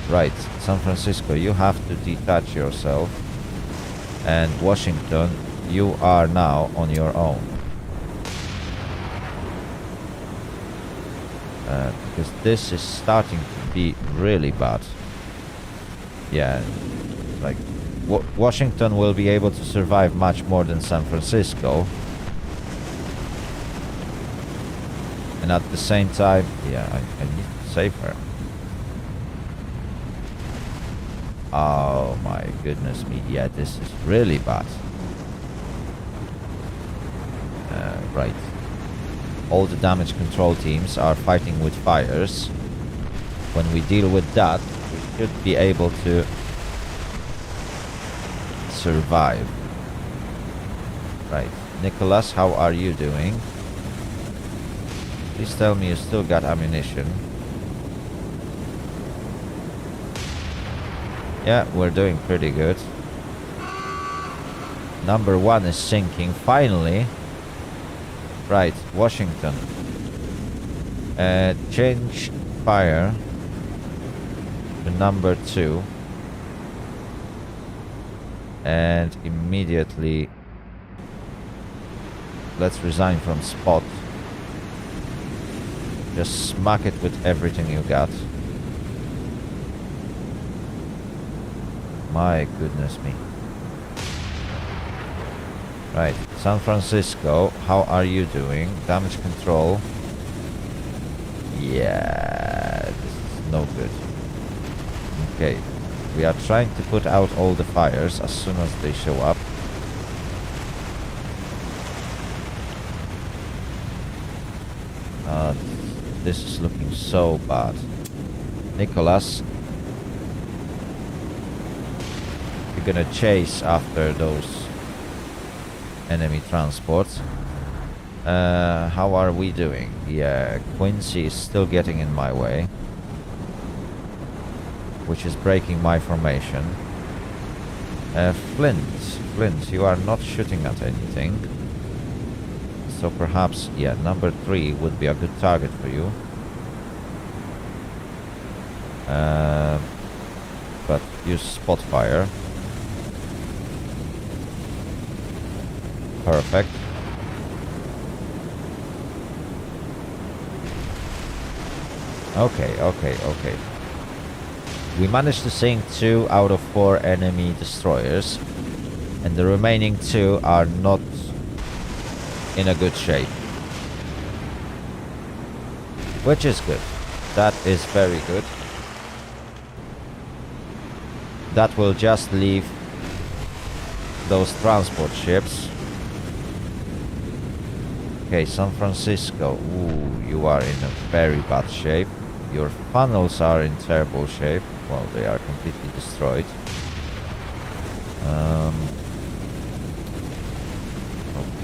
Right, San Francisco, you have to detach yourself. And Washington, you are now on your own. Because this is starting to be really bad. Yeah, like Washington will be able to survive much more than San Francisco. And at the same time, yeah, I need to save her. Oh my goodness me, yeah, this is really bad. Right. All the damage control teams are fighting with fires. When we deal with that, we should be able to survive. Right. Nicholas, how are you doing? Please tell me you still got ammunition. Yeah, we're doing pretty good. Number 1 is sinking, finally. Right, Washington. Change fire to number 2. And immediately let's resign from spot. Just smack it with everything you got. My goodness me. Right, San Francisco, how are you doing? Damage control. Yeah, this is no good. Okay, we are trying to put out all the fires as soon as they show up. This is looking so bad. Nicholas, you're gonna chase after those enemy transports. How are we doing? Yeah, Quincy is still getting in my way, which is breaking my formation. Flint, you are not shooting at anything. So perhaps, yeah, number 3 would be a good target for you. But use spot fire. Perfect. Okay. We managed to sink 2 out of 4 enemy destroyers, and the remaining 2 are not in a good shape. Which is good. That is very good. That will just leave those transport ships. Okay, San Francisco. Ooh, you are in a very bad shape. Your funnels are in terrible shape. Well, they are completely destroyed.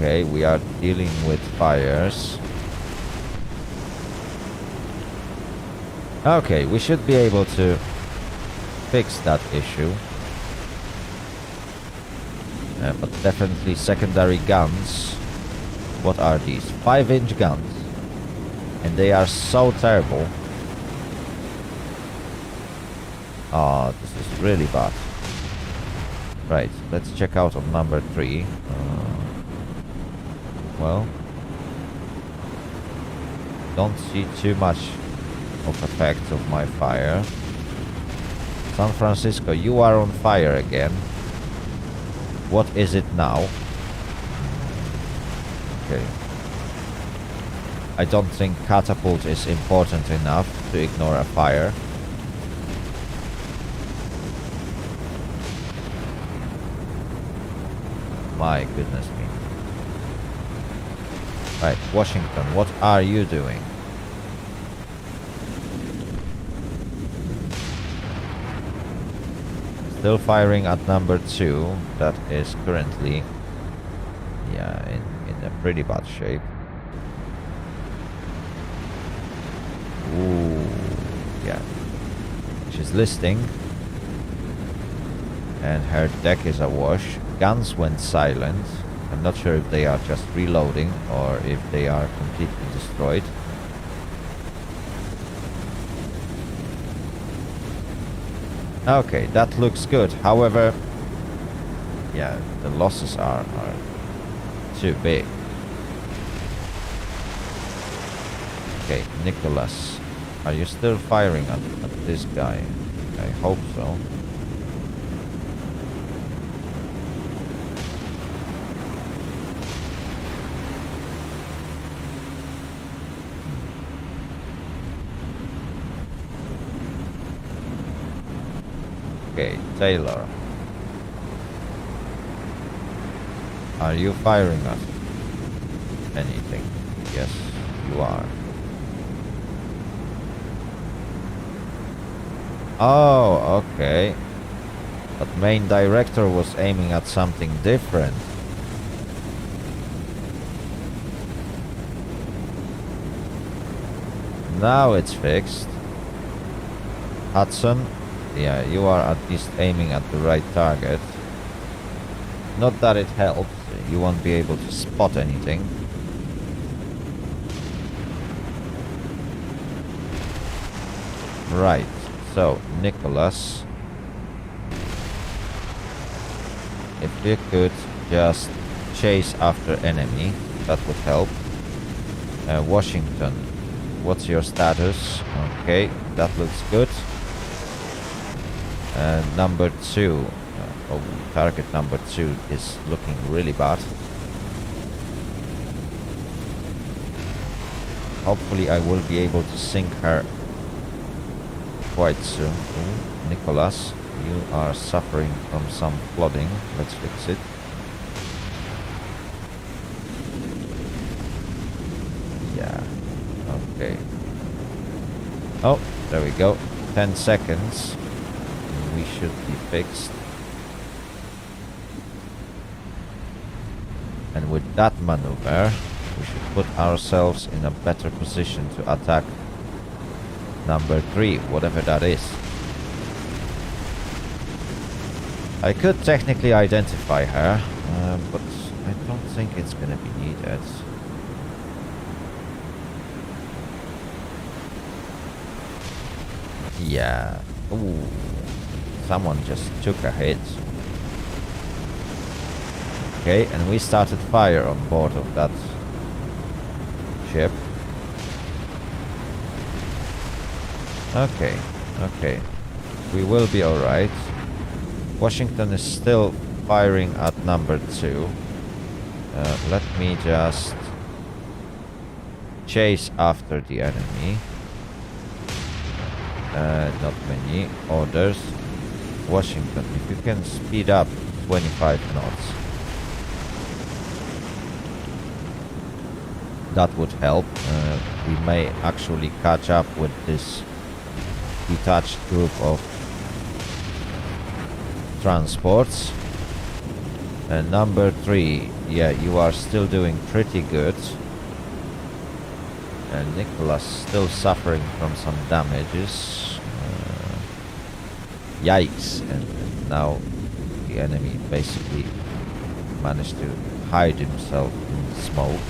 Okay, we are dealing with fires. Okay, we should be able to fix that issue. But definitely secondary guns. What are these? 5-inch guns. And they are so terrible. Ah, this is really bad. Right, let's check out on number 3. Well, don't see too much of effect of my fire. San Francisco, you are on fire again. What is it now? Okay. I don't think catapult is important enough to ignore a fire. My goodness me. Right, Washington, what are you doing? Still firing at number 2. That is currently, yeah, in a pretty bad shape. She's listing. And her deck is awash. Guns went silent. I'm not sure if they are just reloading or if they are completely destroyed. Okay, that looks good. However, yeah, the losses are too big. Okay, Nicholas, are you still firing at this guy? I hope so. Okay, Taylor. Are you firing at anything? Yes, you are. Oh, okay. But main director was aiming at something different. Now it's fixed. Hudson, yeah, you are at least aiming at the right target. Not that it helps, you won't be able to spot anything. Right, so Nicholas, if you could just chase after enemy, that would help. Washington, what's your status? Okay, that looks good. Number 2, target number 2 is looking really bad. Hopefully I will be able to sink her quite soon. Ooh, Nicholas, you are suffering from some flooding. Let's fix it. Yeah, okay. Oh, there we go. 10 seconds. We should be fixed. And with that maneuver, we should put ourselves in a better position to attack number 3, whatever that is. I could technically identify her, but I don't think it's gonna be needed. Yeah. Ooh. Someone just took a hit. Okay, and we started fire on board of that ship. Okay, okay. We will be alright. Washington is still firing at number 2. Let me just chase after the enemy. Not many orders. Washington, if you can speed up 25 knots, that would help. We may actually catch up with this detached group of transports. And number 3, yeah, you are still doing pretty good. And Nicholas still suffering from some damages. Yikes, and now the enemy basically managed to hide himself in smoke.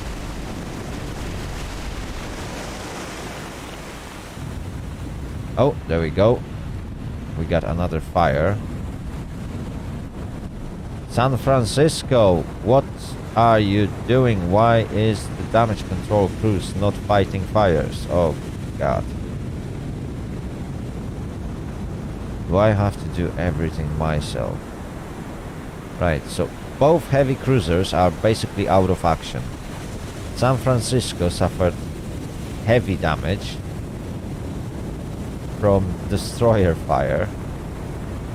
Oh, there we go. We got another fire. San Francisco, what are you doing? Why is the damage control cruise not fighting fires? Oh god. Do I have to do everything myself? Right, so both heavy cruisers are basically out of action. San Francisco suffered heavy damage from destroyer fire,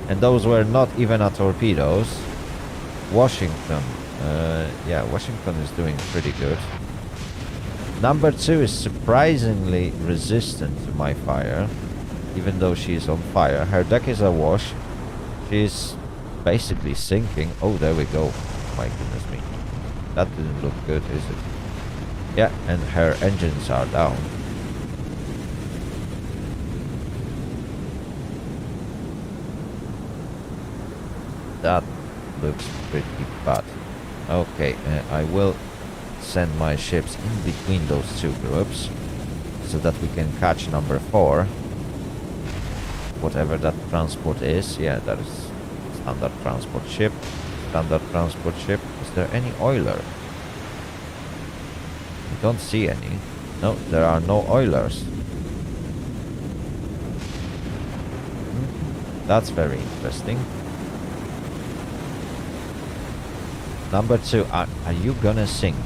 and those were not even a torpedoes. Washington, yeah, Washington is doing pretty good. Number 2 is surprisingly resistant to my fire, even though she is on fire. Her deck is awash. She's basically sinking. Oh, there we go. My goodness me. That didn't look good, is it? Yeah, and her engines are down. that looks pretty bad. Okay, I will send my ships in between those two groups so that we can catch number 4. Whatever that transport is. Yeah, that is standard transport ship. Standard transport ship. Is there any oiler? I don't see any. No, there are no oilers. That's very interesting. Number 2, are you gonna sink?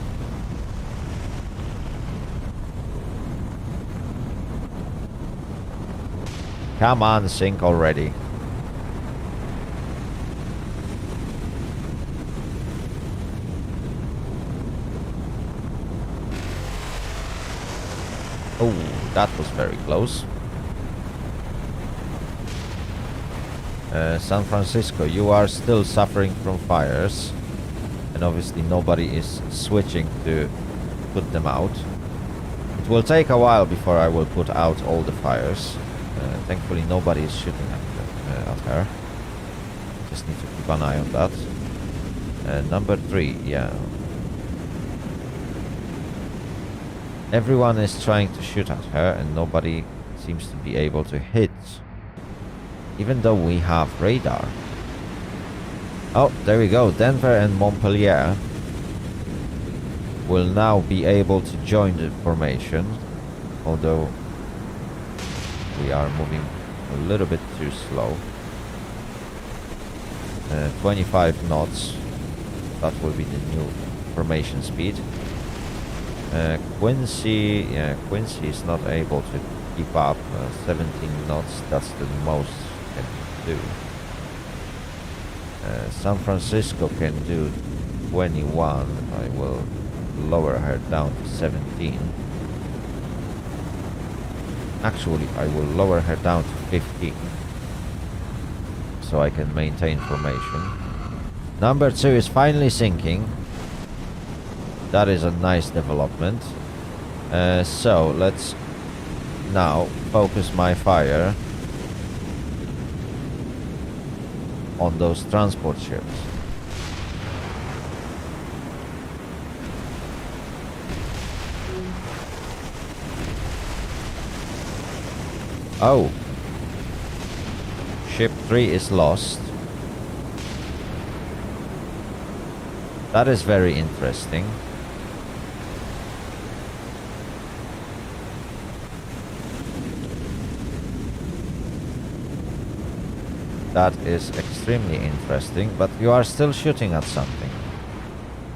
Come on, sink already. Oh, that was very close. San Francisco, you are still suffering from fires. And obviously nobody is switching to put them out. It will take a while before I will put out all the fires. Thankfully nobody is shooting at her. Just need to keep an eye on that. Number 3, yeah. Everyone is trying to shoot at her and nobody seems to be able to hit. Even though we have radar. Oh, there we go. Denver and Montpelier will now be able to join the formation. Although we are moving a little bit too slow. 25 knots. That will be the new formation speed. Quincy, yeah, Quincy is not able to keep up. 17 knots, that's the most can do. San Francisco can do 21. I will lower her down to 17. Actually, I will lower her down to 15. So I can maintain formation. Number 2 is finally sinking. That is a nice development. So let's now focus my fire on those transport ships. Oh. Ship 3 is lost. That is very interesting. That is extremely interesting, but you are still shooting at something.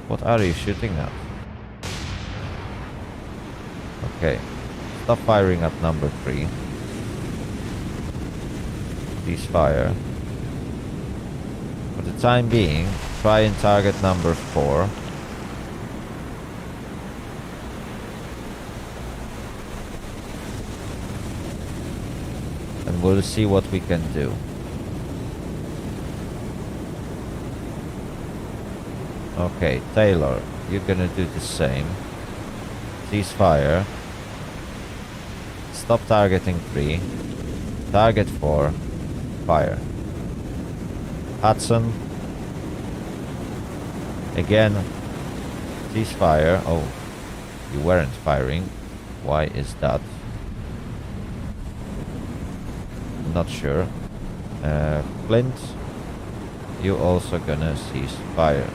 What are you shooting at? Okay. Stop firing at number 3. Please fire. For the time being, try and target number 4. And we'll see what we can do. Okay, Taylor, you're gonna do the same. Cease fire. Stop targeting 3. Target 4. Fire. Hudson. Again. Cease fire. Oh, you weren't firing. Why is that? Not sure. Flint, you also gonna cease fire.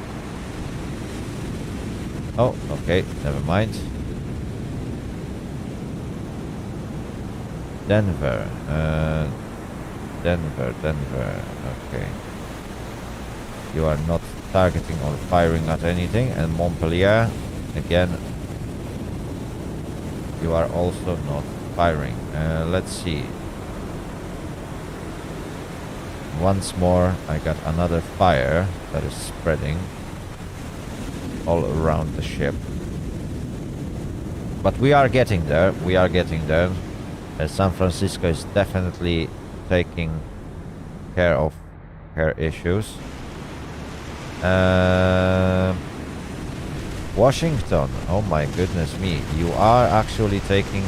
Oh, okay, never mind. Denver, Denver, okay. You are not targeting or firing at anything. And Montpelier, again, you are also not firing. Let's see. Once more, I got another fire that is spreading all around the ship. But we are getting there. We are getting there. San Francisco is definitely taking care of her issues. Washington, oh my goodness me, you are actually taking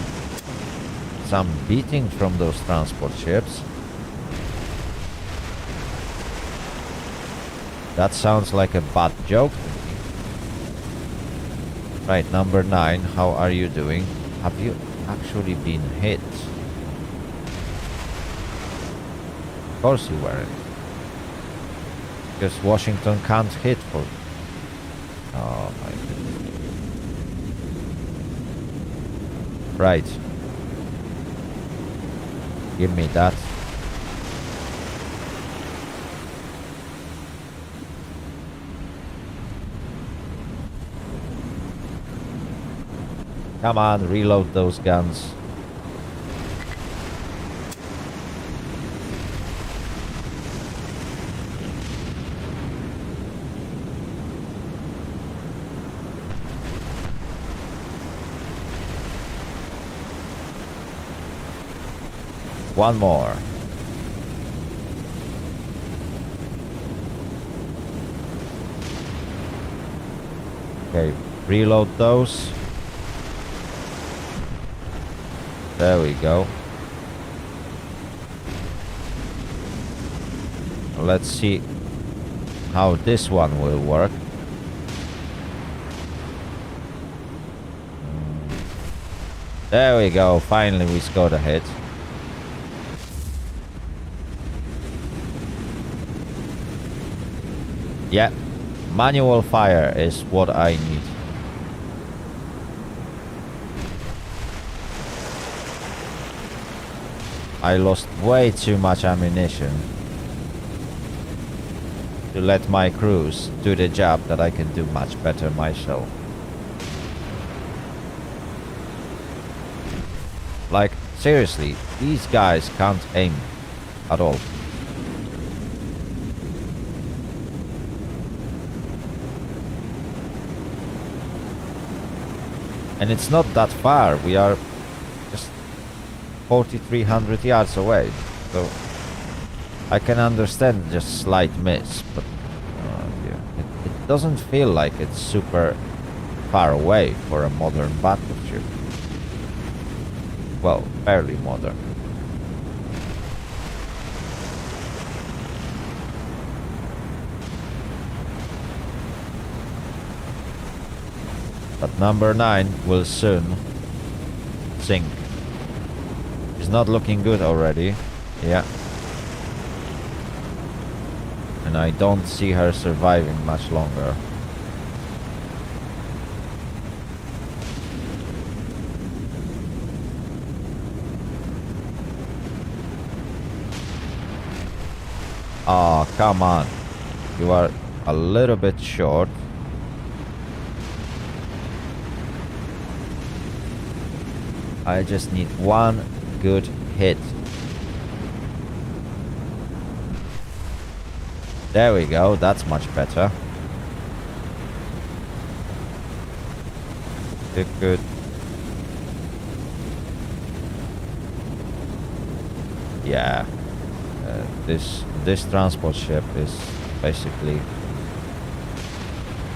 some beating from those transport ships. That sounds like a bad joke. Right, number 9, how are you doing? Have you actually been hit? Of course you weren't. Because Washington can't hit for... Oh my goodness. Right. Give me that. Come on, reload those guns. One more. Okay, reload those. There we go. Let's see how this one will work. There we go. Finally we scored a hit. Yeah, manual fire is what I need. I lost way too much ammunition to let my crews do the job that I can do much better myself. Like, seriously, these guys can't aim at all. And it's not that far, we are just 4,300 yards away, so I can understand just slight miss, but yeah, it doesn't feel like it's super far away for a modern battleship. Well, fairly modern. But number 9 will soon sink. She's not looking good already. Yeah. And I don't see her surviving much longer. Oh, come on. You are a little bit short. I just need one good hit. There we go, that's much better. Good, good. Yeah. This transport ship is basically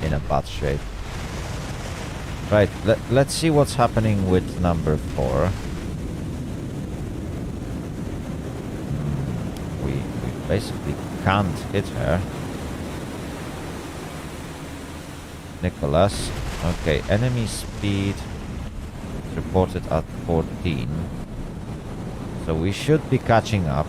in a bad shape. Right, let's see what's happening with number 4. We basically can't hit her. Nicholas. Okay, enemy speed reported at 14. So we should be catching up.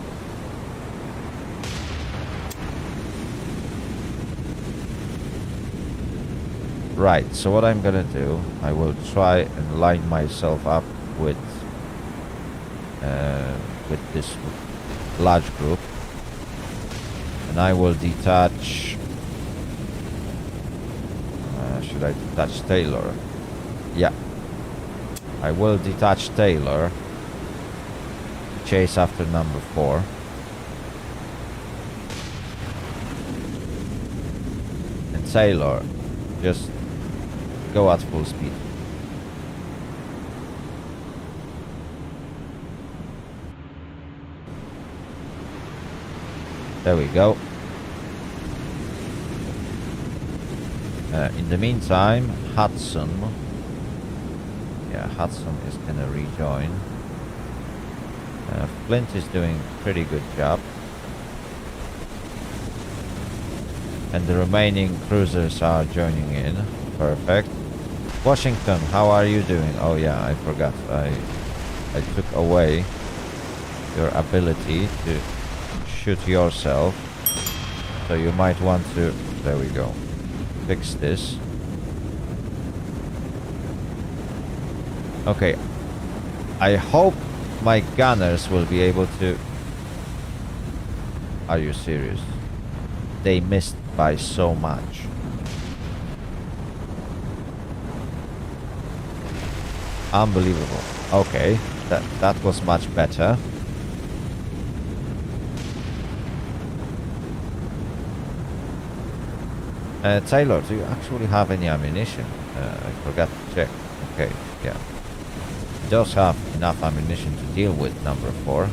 Right, so what I'm gonna do, I will try and line myself up with this large group, and I will detach. Should I detach Taylor? Yeah, I will detach Taylor to chase after number 4. And Taylor, just go at full speed. There we go. In the meantime, Hudson. Yeah, Hudson is gonna rejoin. Flint is doing a pretty good job. And the remaining cruisers are joining in. Perfect. Washington, how are you doing? Oh yeah, I forgot. I took away your ability to shoot yourself. So you might want to... There we go. Fix this. Okay. I hope my gunners will be able to... Are you serious? They missed by so much. Unbelievable. Okay, that was much better. Taylor, do you actually have any ammunition? I forgot to check. Okay, yeah. He does have enough ammunition to deal with number 4.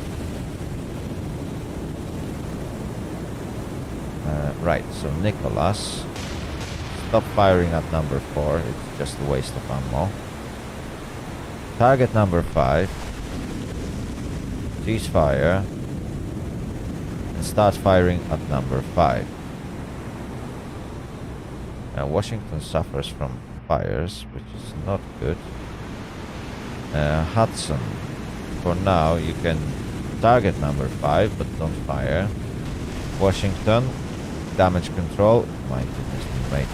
Right, so Nicholas, stop firing at number 4. It's just a waste of ammo. Target number 5. Cease fire. And start firing at number 5. Washington suffers from fires, which is not good. Hudson, for now you can target number 5, but don't fire. Washington, damage control. My goodness me, mate.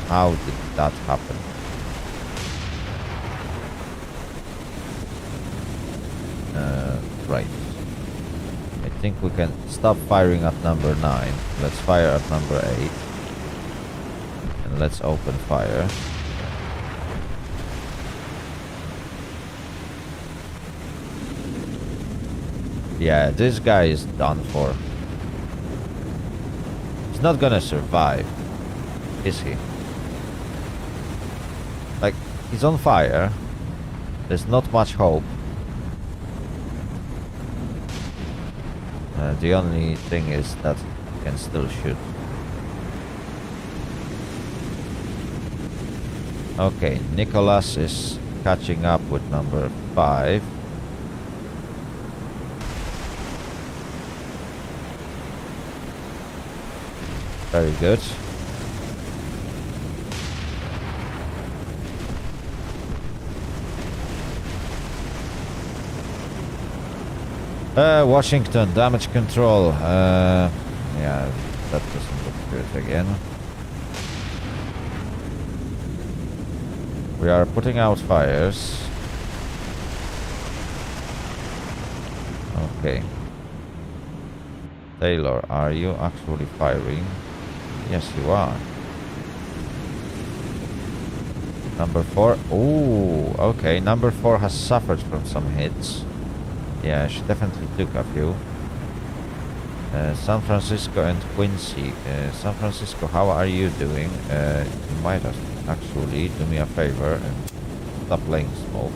How did that happen? Right. I think we can stop firing at number 9. Let's fire at number 8. And let's open fire. Yeah, this guy is done for. He's not gonna survive, is he? Like, he's on fire. There's not much hope. The only thing is that he can still shoot. Okay, Nicholas is catching up with number 5. Very good. Washington, damage control. Yeah, that doesn't look good again. We are putting out fires. Okay. Taylor, are you actually firing? Yes, you are. Number 4. Oh, okay. Number 4 has suffered from some hits. Yeah, she definitely took a few. San Francisco and Quincy. San Francisco, how are you doing? You might actually do me a favor and stop laying smoke.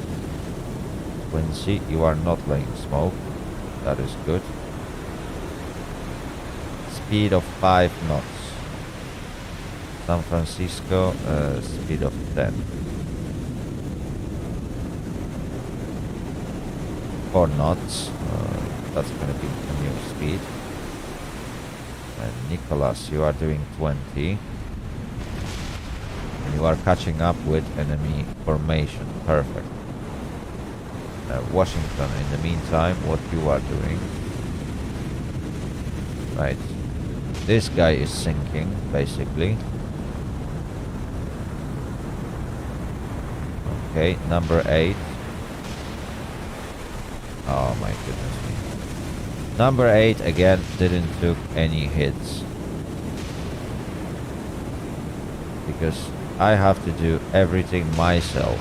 Quincy, you are not laying smoke. That is good. Speed of 5 knots. San Francisco, speed of 10. 4 knots. That's going to be a new speed. And Nicholas, you are doing 20. And you are catching up with enemy formation. Perfect. Washington, in the meantime, what you are doing. Right. This guy is sinking, basically. Okay, number 8. Oh my goodness me. Number 8 again didn't took any hits. Because I have to do everything myself.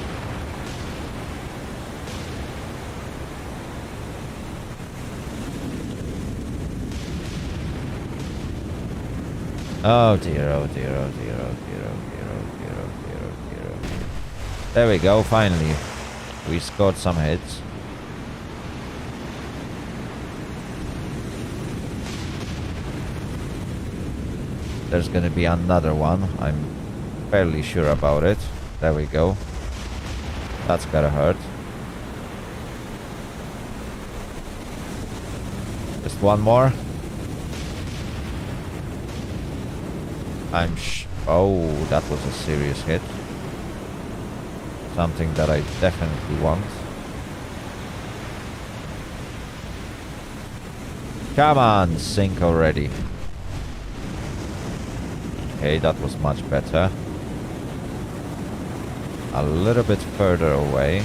Oh dear, oh dear, oh dear, oh dear, oh dear, oh dear, oh dear, oh dear, oh dear. There we go, finally. We scored some hits. There's gonna be another one. I'm fairly sure about it. There we go. That's gotta hurt. Just one more. Oh, that was a serious hit. Something that I definitely want. Come on, sink already. Okay, that was much better. A little bit further away.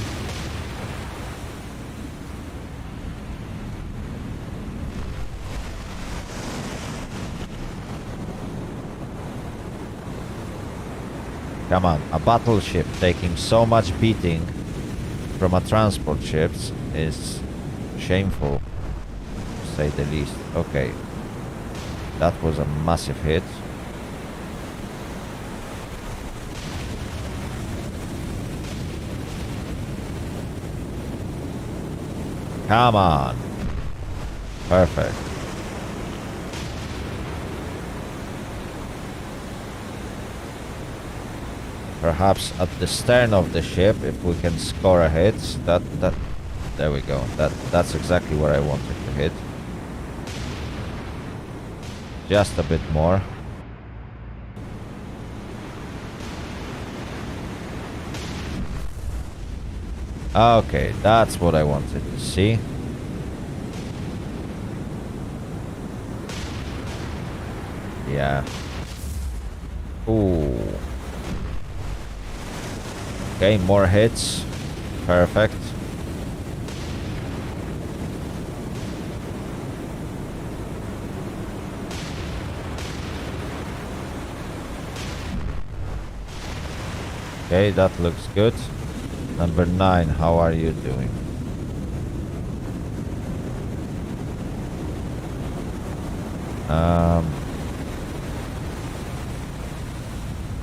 Come on, a battleship taking so much beating from a transport ship is shameful, to say the least. Okay, that was a massive hit. Come on. Perfect. Perhaps at the stern of the ship, if we can score a hit, there we go. That's exactly where I wanted to hit. Just a bit more. Okay, that's what I wanted to see. Yeah. Ooh. Okay, more hits. Perfect. Okay, that looks good. Number 9, how are you doing?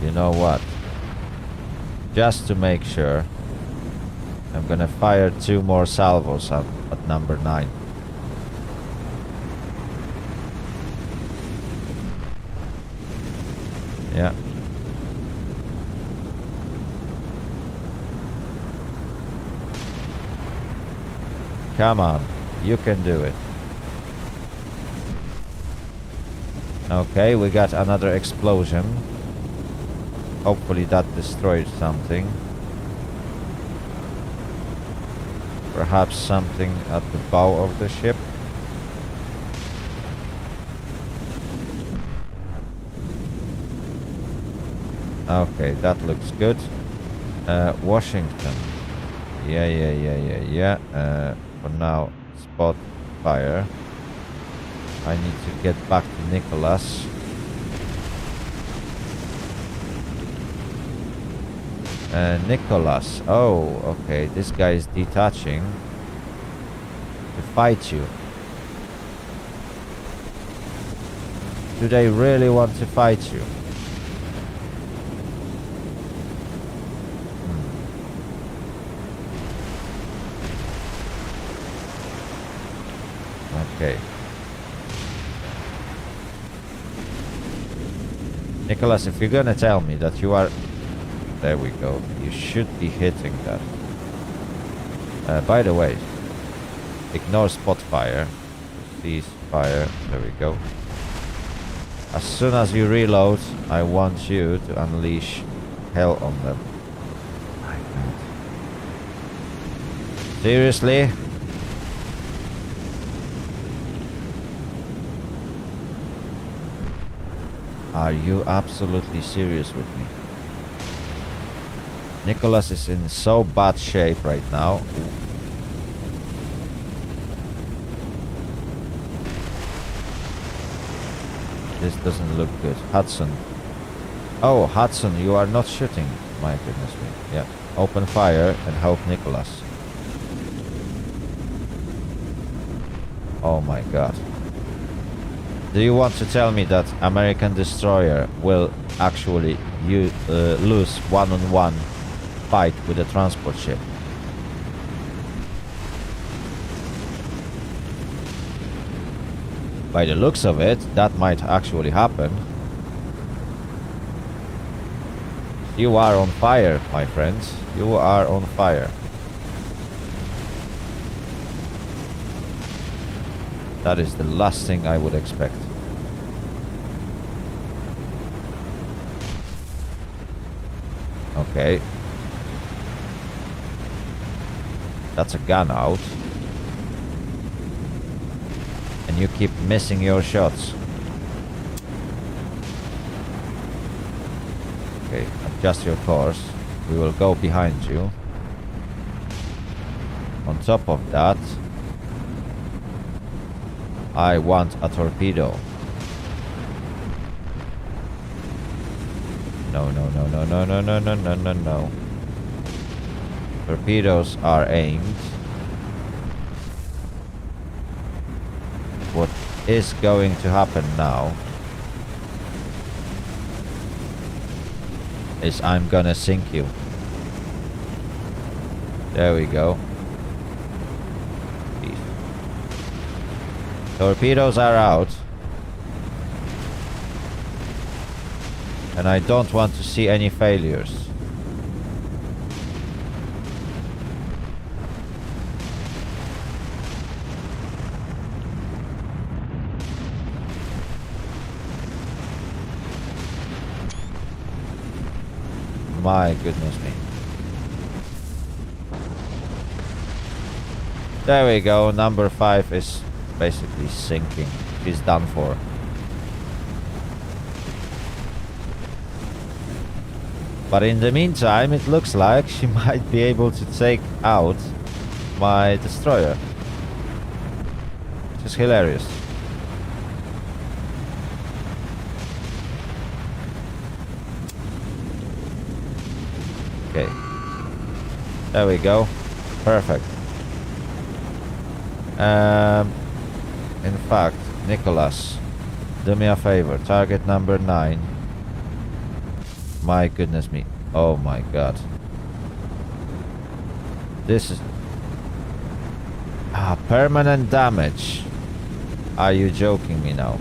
You know what? Just to make sure, I'm gonna fire 2 more salvos at number 9. Yeah. Come on, you can do it. Okay, we got another explosion. Hopefully that destroyed something. Perhaps something at the bow of the ship. Okay, that looks good. Washington. Yeah. For now, spot fire. I need to get back to Nicholas. Nicholas. Oh, okay. This guy is detaching to fight you. Do they really want to fight you? Okay. Nicholas, if you're gonna tell me that you are... There we go. You should be hitting that. By the way, ignore spot fire. Cease fire. There we go. As soon as you reload, I want you to unleash hell on them. My God. Seriously? Are you absolutely serious with me? Nicholas is in so bad shape right now. This doesn't look good. Hudson. Oh, Hudson, you are not shooting. My goodness me. Yeah. Open fire and help Nicholas. Oh my God. Do you want to tell me that American destroyer will actually lose one-on-one fight with a transport ship? By the looks of it, that might actually happen. You are on fire, my friends. You are on fire. That is the last thing I would expect. Okay. That's a gun out. And you keep missing your shots. Okay, adjust your course. We will go behind you. On top of that, I want a torpedo. No, no, no, no, no, no, no, no, no, no, no. Torpedoes are aimed. What is going to happen now is I'm gonna sink you. There we go. Torpedoes are out. And I don't want to see any failures. My goodness me. There we go. Number 5 is basically sinking. She's done for. But in the meantime, it looks like she might be able to take out my destroyer. Which is hilarious. Okay. There we go. Perfect. In fact, Nicholas, do me a favor. Target number 9. My goodness me. Oh my god. This is... permanent damage. Are you joking me now?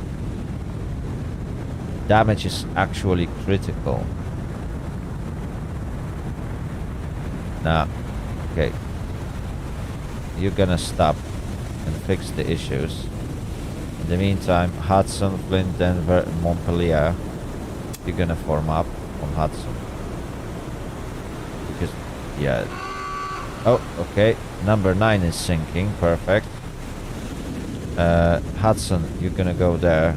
Damage is actually critical. Nah. Okay. You're gonna stop and fix the issues. In the meantime, Hudson, Flint, Denver, and Montpelier, you're gonna form up on Hudson. Because, yeah. Oh, okay. Number 9 is sinking. Perfect. Hudson, you're gonna go there.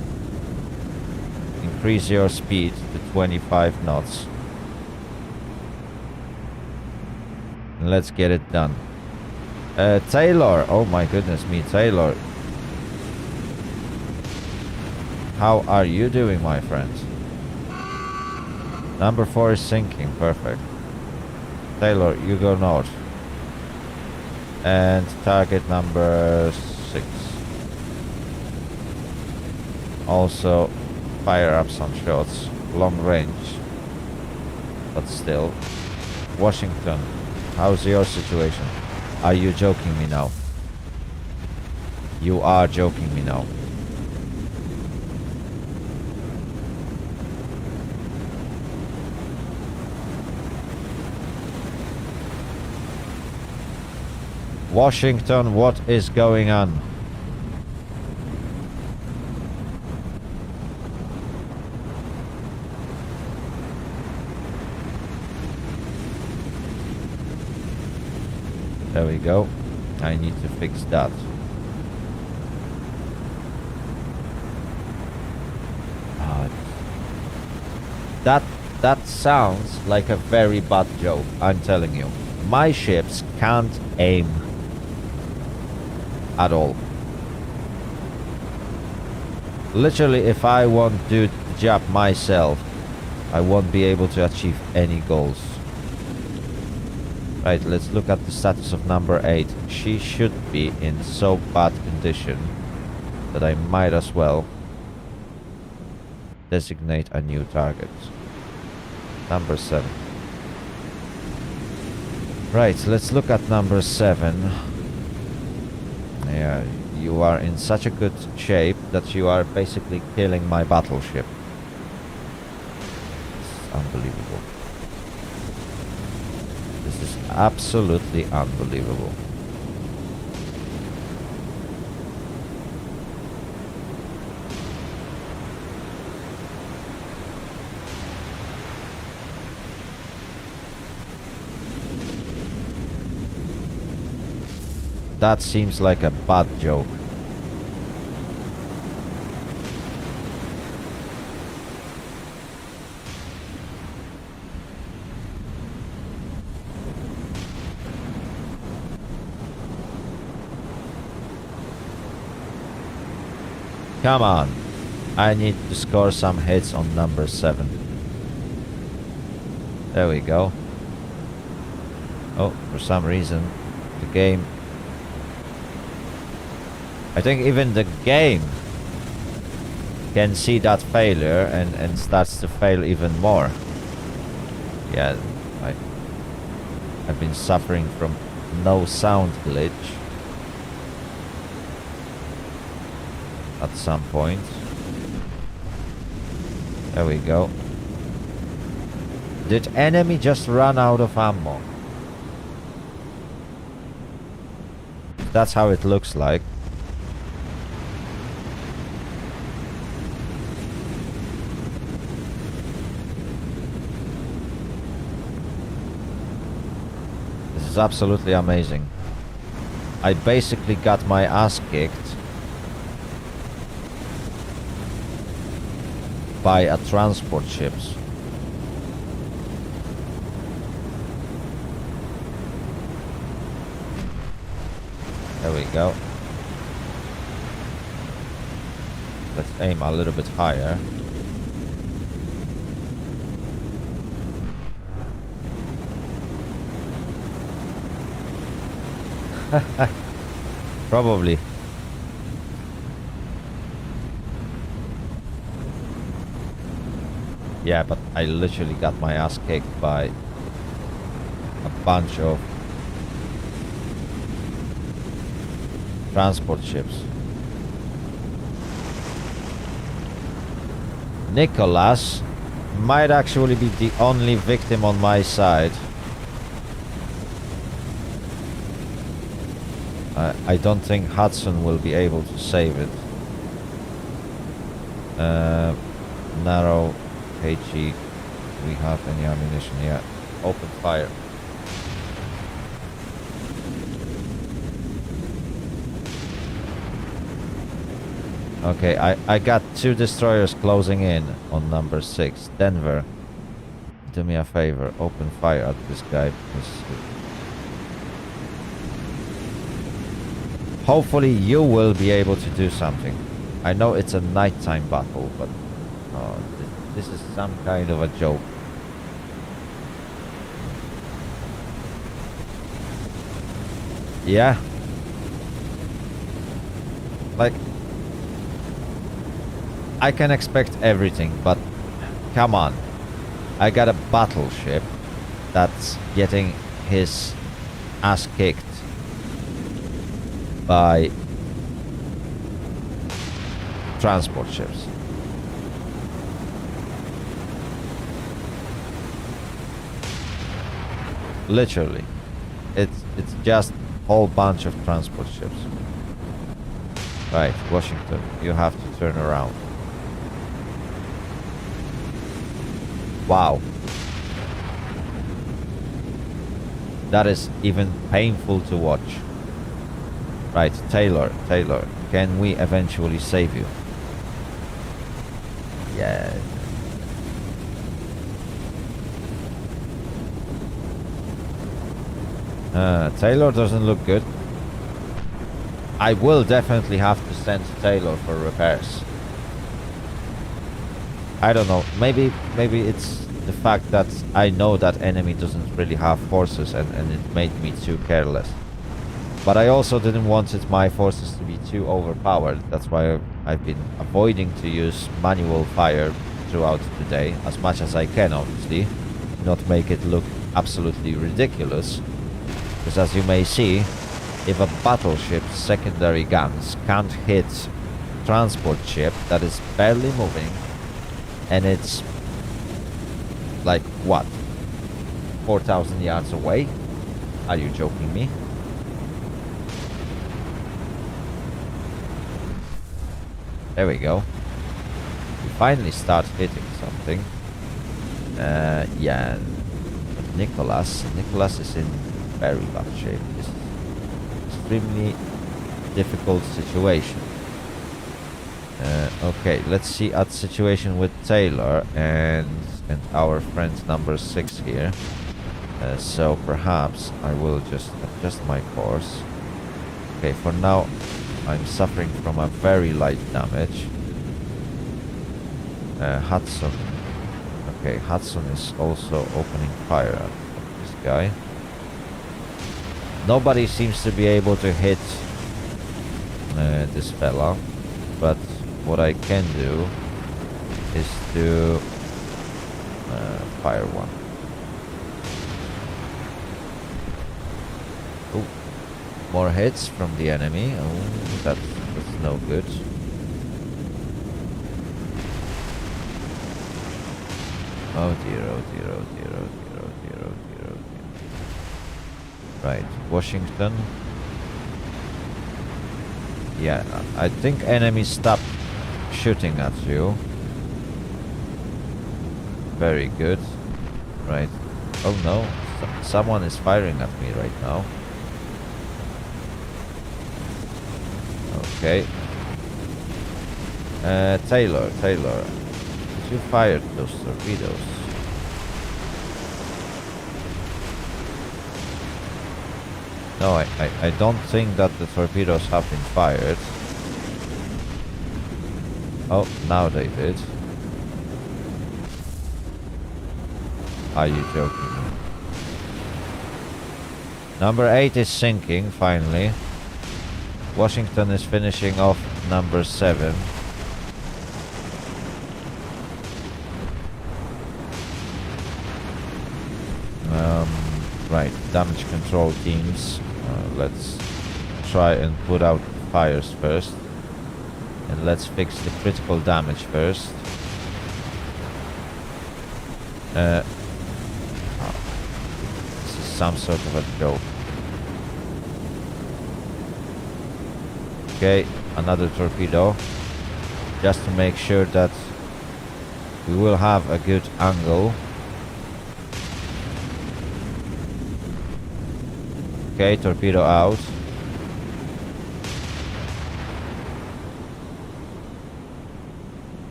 Increase your speed to 25 knots. And let's get it done. Taylor. Oh my goodness me, Taylor. How are you doing, my friend? Number 4 is sinking. Perfect. Taylor, you go north. And target number 6. Also, fire up some shots. Long range. But still. Washington, how's your situation? Are you joking me now? You are joking me now. Washington, what is going on? There we go. I need to fix that. That sounds like a very bad joke, I'm telling you. My ships can't aim at all. Literally, if I won't do the job myself, I won't be able to achieve any goals. Right, let's look at the status of number 8. She should be in so bad condition that I might as well designate a new target. Number 7. Right, let's look at number 7. Yeah, you are in such a good shape that you are basically killing my battleship. It's unbelievable. This is absolutely unbelievable. That seems like a bad joke. Come on. I need to score some hits on number 7. There we go. Oh, for some reason, the game... I think even the game can see that failure and starts to fail even more. Yeah, I've been suffering from no sound glitch at some point. There we go. Did enemy just run out of ammo? That's how it looks like. This is absolutely amazing. I basically got my ass kicked by a transport ships. There we go. Let's aim a little bit higher. Probably. Yeah, but I literally got my ass kicked by a bunch of transport ships. Nicholas might actually be the only victim on my side. I don't think Hudson will be able to save it. Narrow HE. Do we have any ammunition? Yeah. Open fire. Okay, I got 2 destroyers closing in on number 6. Denver, do me a favor, open fire at this guy. Hopefully you will be able to do something. I know it's a nighttime battle, but this is some kind of a joke. Yeah. Like, I can expect everything, but come on. I got a battleship that's getting his ass kicked by transport ships. Literally. It's just a whole bunch of transport ships. Right, Washington, you have to turn around. Wow. That is even painful to watch. Right, Taylor, can we eventually save you? Yeah. Taylor doesn't look good. I will definitely have to send Taylor for repairs. I don't know, maybe it's the fact that I know that enemy doesn't really have forces and it made me too careless. But I also didn't want my forces to be too overpowered. That's why I've been avoiding to use manual fire throughout the day as much as I can, obviously. Not make it look absolutely ridiculous. Because as you may see, if a battleship's secondary guns can't hit transport ship that is barely moving, and it's like what, 4,000 yards away? Are you joking me? There we go. We finally start hitting something. Yeah. But Nicholas is in very bad shape. This is extremely difficult situation. Okay, let's see at situation with Taylor and our friend number 6 here. So perhaps I will just adjust my course. Okay, for now I'm suffering from a very light damage. Hudson. Okay, Hudson is also opening fire at this guy. Nobody seems to be able to hit this fella, but what I can do is to fire one. Oh, more hits from the enemy. Oh, that's no good. Oh dear, oh dear, oh dear, oh dear, oh dear, oh dear, oh dear. Right, Washington. Yeah, I think enemies stop shooting at you. Very good. Right. Oh no, someone is firing at me right now. Okay. Taylor, you fired those torpedoes. No, I don't think that the torpedoes have been fired. Oh, now they did. Are you joking me? Number 8 is sinking, finally. Washington is finishing off number 7. Right, damage control teams. Let's try and put out fires first. And let's fix the critical damage first. This is some sort of a joke. Okay, another torpedo. Just to make sure that we will have a good angle. Okay, torpedo out.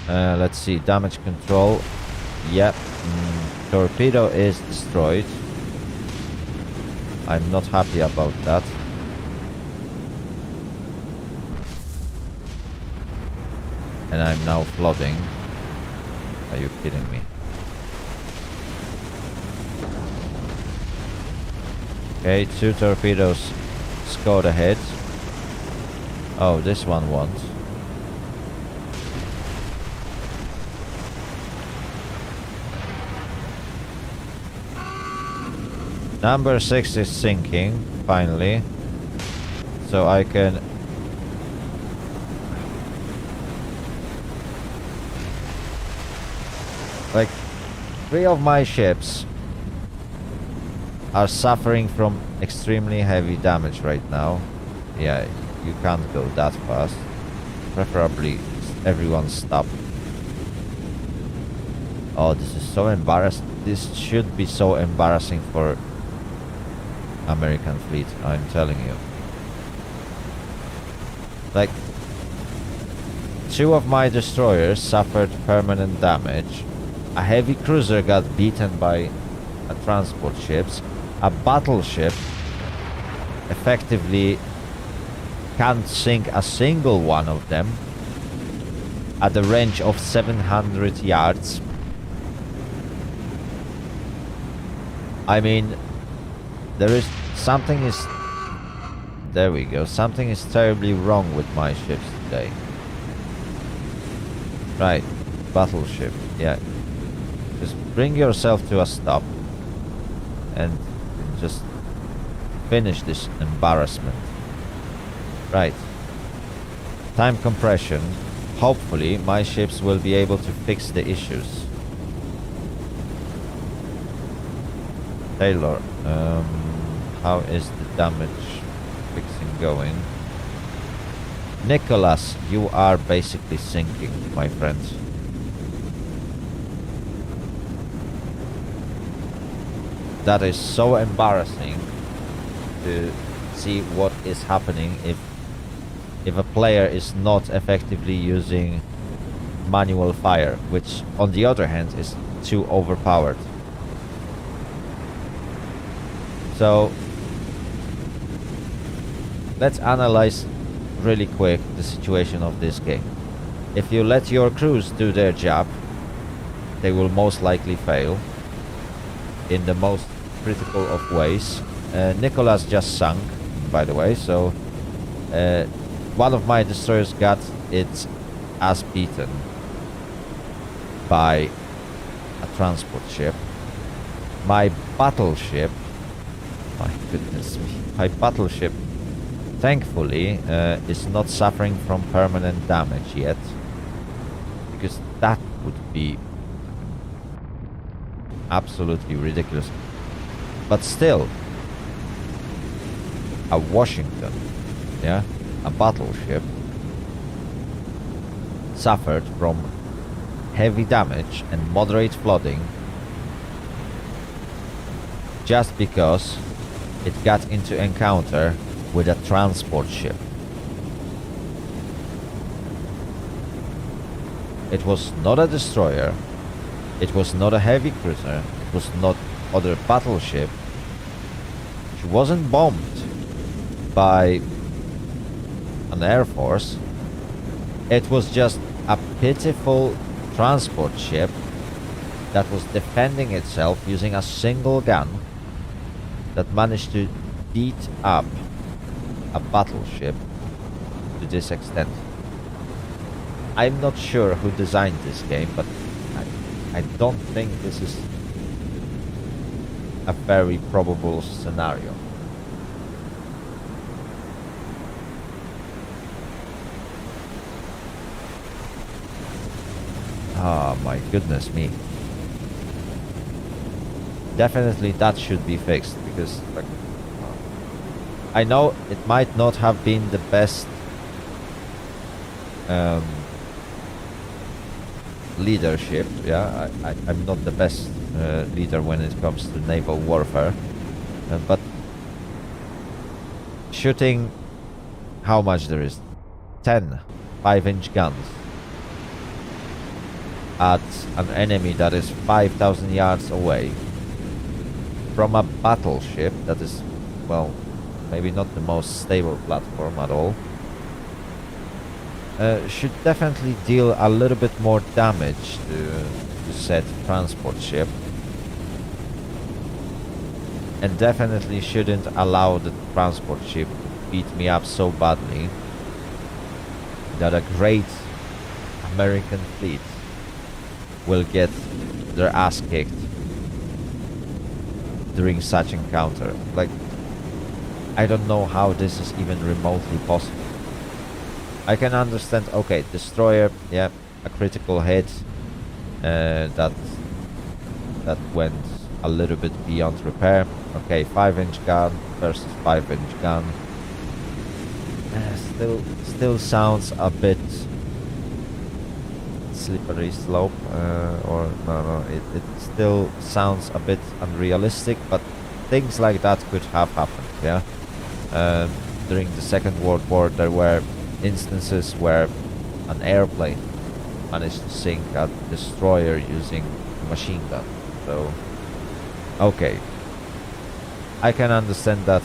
Let's see, damage control. Yep, torpedo is destroyed. I'm not happy about that. And I'm now flooding. Are you kidding me? Okay, 2 torpedoes scored ahead. Oh, this one won't. Number 6 is sinking, finally. So I can... Like, 3 of my ships are suffering from extremely heavy damage right now. Yeah, you can't go that fast. Preferably everyone stop. Oh, this is so embarrassing. This should be so embarrassing for American fleet, I'm telling you. Like, 2 of my destroyers suffered permanent damage. A heavy cruiser got beaten by a transport ships. A battleship effectively can't sink a single one of them at a range of 700 yards. I mean, there we go, something is terribly wrong with my ships today. Right, battleship, yeah. Just bring yourself to a stop and just finish this embarrassment. Right. Time compression. Hopefully my ships will be able to fix the issues. Taylor, how is the damage fixing going? Nicholas, you are basically sinking, my friend. That is so embarrassing to see what is happening if a player is not effectively using manual fire, which on the other hand is too overpowered. So let's analyze really quick the situation of this game. If you let your crews do their job, they will most likely fail in the most critical of ways. Nicholas just sunk, by the way, so one of my destroyers got its ass beaten by a transport ship. My battleship, my goodness me, my battleship thankfully is not suffering from permanent damage yet, because that would be absolutely ridiculous. But still, a Washington, yeah, a battleship, suffered from heavy damage and moderate flooding just because it got into encounter with a transport ship. It was not a destroyer, it was not a heavy cruiser, it was not other battleship. She wasn't bombed by an air force. It was just a pitiful transport ship that was defending itself using a single gun that managed to beat up a battleship to this extent. I'm not sure who designed this game, but I don't think this is a very probable scenario. Ah, my goodness me. Definitely that should be fixed, because like, I know it might not have been the best leadership. Yeah, I'm not the best leader when it comes to naval warfare, but shooting, how much there is? 10 5-inch guns at an enemy that is 5,000 yards away from a battleship that is, well, maybe not the most stable platform at all, should definitely deal a little bit more damage to said transport ship, and definitely shouldn't allow the transport ship to beat me up so badly that a great American fleet will get their ass kicked during such encounter. Like, I don't know how this is even remotely possible. I can understand, okay, destroyer, yeah, a critical hit that went a little bit beyond repair. Okay, 5-inch gun versus 5-inch gun. Still sounds a bit slippery slope, or no, it still sounds a bit unrealistic, but things like that could have happened, yeah. During the Second World War, there were instances where an airplane managed to sink a destroyer using a machine gun. So, okay, I can understand that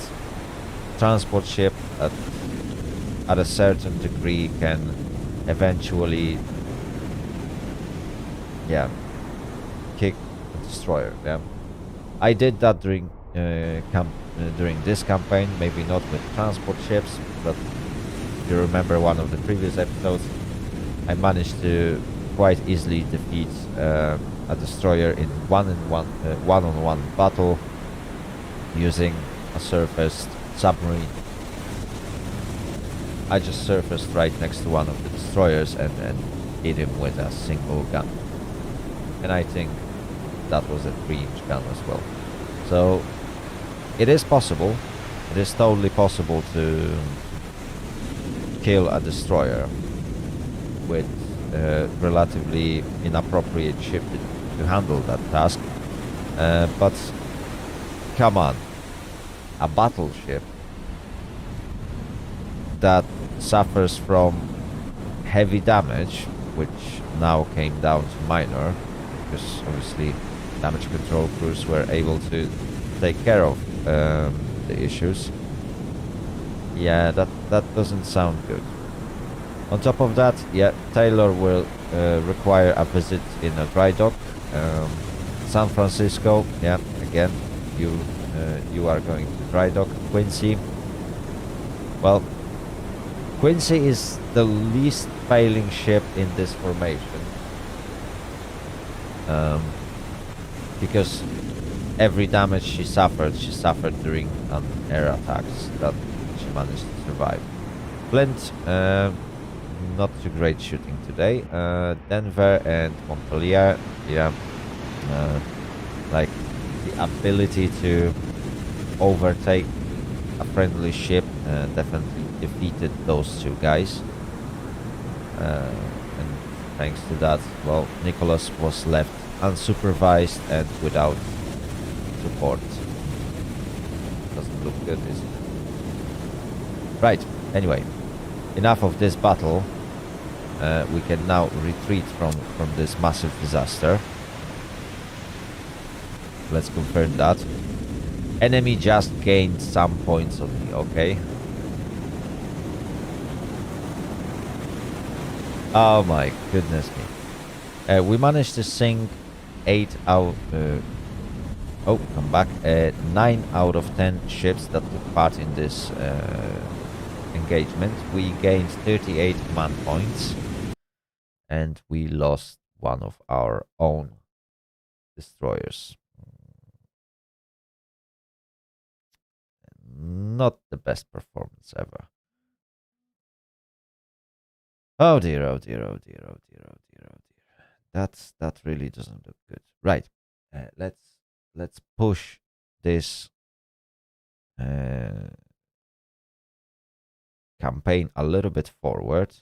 transport ship at a certain degree can eventually, yeah, kick a destroyer. Yeah, I did that during during this campaign. Maybe not with transport ships, but if you remember one of the previous episodes, I managed to quite easily defeat a destroyer in one-on-one battle using a surfaced submarine. I just surfaced right next to one of the destroyers and hit him with a single gun. And I think that was a 3-inch gun as well. So it is possible. It is totally possible to kill a destroyer with relatively inappropriate ship to handle that task. But come on, a battleship that suffers from heavy damage, which now came down to minor, because obviously damage control crews were able to take care of the issues. Yeah, that doesn't sound good. On top of that, yeah, Taylor will require a visit in a dry dock. San Francisco, yeah, again, you are going to dry dock. Quincy, well, Quincy is the least failing ship in this formation, because every damage she suffered during an air attacks that she managed to survive. Flint, not too great shooting today. Denver and Montpelier, yeah, like the ability to overtake a friendly ship definitely defeated those two guys. And thanks to that, well, Nicholas was left unsupervised and without support. Doesn't look good, is it? Right, anyway, enough of this battle. We can now retreat from this massive disaster. Let's confirm that. Enemy just gained some points on me, okay? Oh my goodness me. We managed to sink 8 out... oh, come back. 9 out of 10 ships that took part in this engagement. We gained 38 command points. And we lost one of our own destroyers. Not the best performance ever. Oh dear, oh dear, oh dear, oh dear, oh dear, oh dear. That really doesn't look good. Right. Let's push this campaign a little bit forward.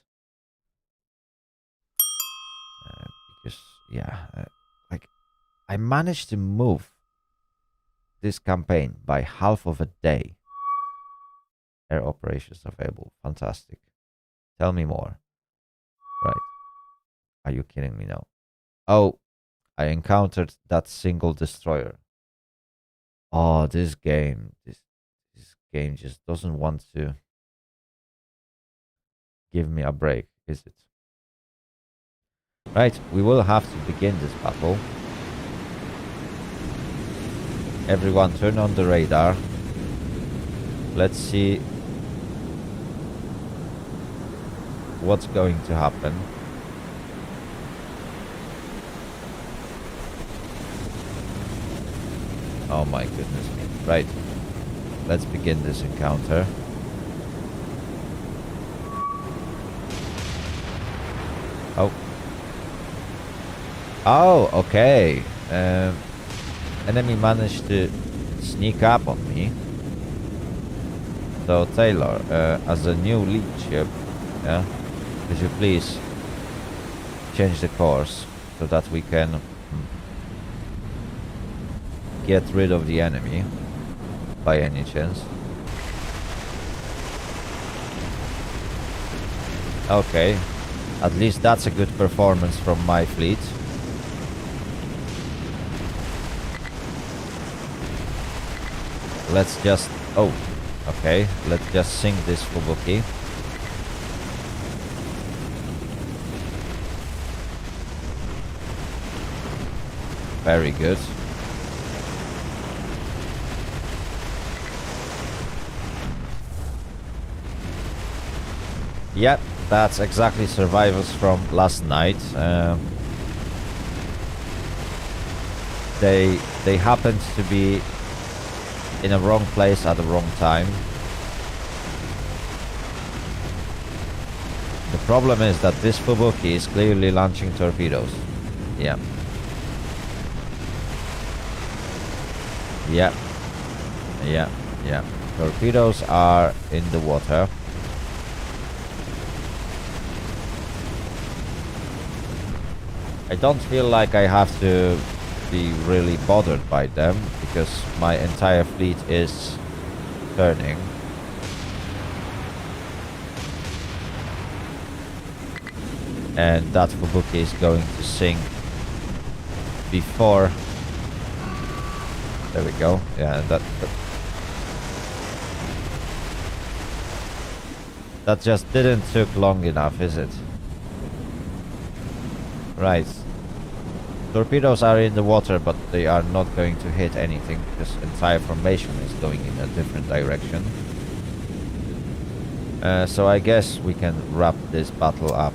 Because yeah, like I managed to move this campaign by half of a day. Air operations available. Fantastic. Tell me more. Right. Are you kidding me now? Oh, I encountered that single destroyer. Oh, this game just doesn't want to give me a break, is it? Right, we will have to begin this battle. Everyone turn on the radar. Let's see what's going to happen. Oh my goodness me. Right. Let's begin this encounter. Oh. Oh, okay. Enemy managed to sneak up on me. So Taylor, as a new lead ship, yeah, could you please change the course so that we can get rid of the enemy by any chance? Okay, at least that's a good performance from my fleet. Let's just... oh, okay, let's just sink this Fubuki. Very good. Yep, that's exactly survivors from last night. They happened to be in a wrong place at the wrong time. The problem is that this Fubuki is clearly launching torpedoes. Yeah. Yeah. Yeah. Yeah. Torpedoes are in the water. I don't feel like I have to be really bothered by them because my entire fleet is turning. And that Fubuki is going to sink before. There we go. Yeah, that just didn't took long enough, is it? Right. Torpedoes are in the water, but they are not going to hit anything because entire formation is going in a different direction. So I guess we can wrap this battle up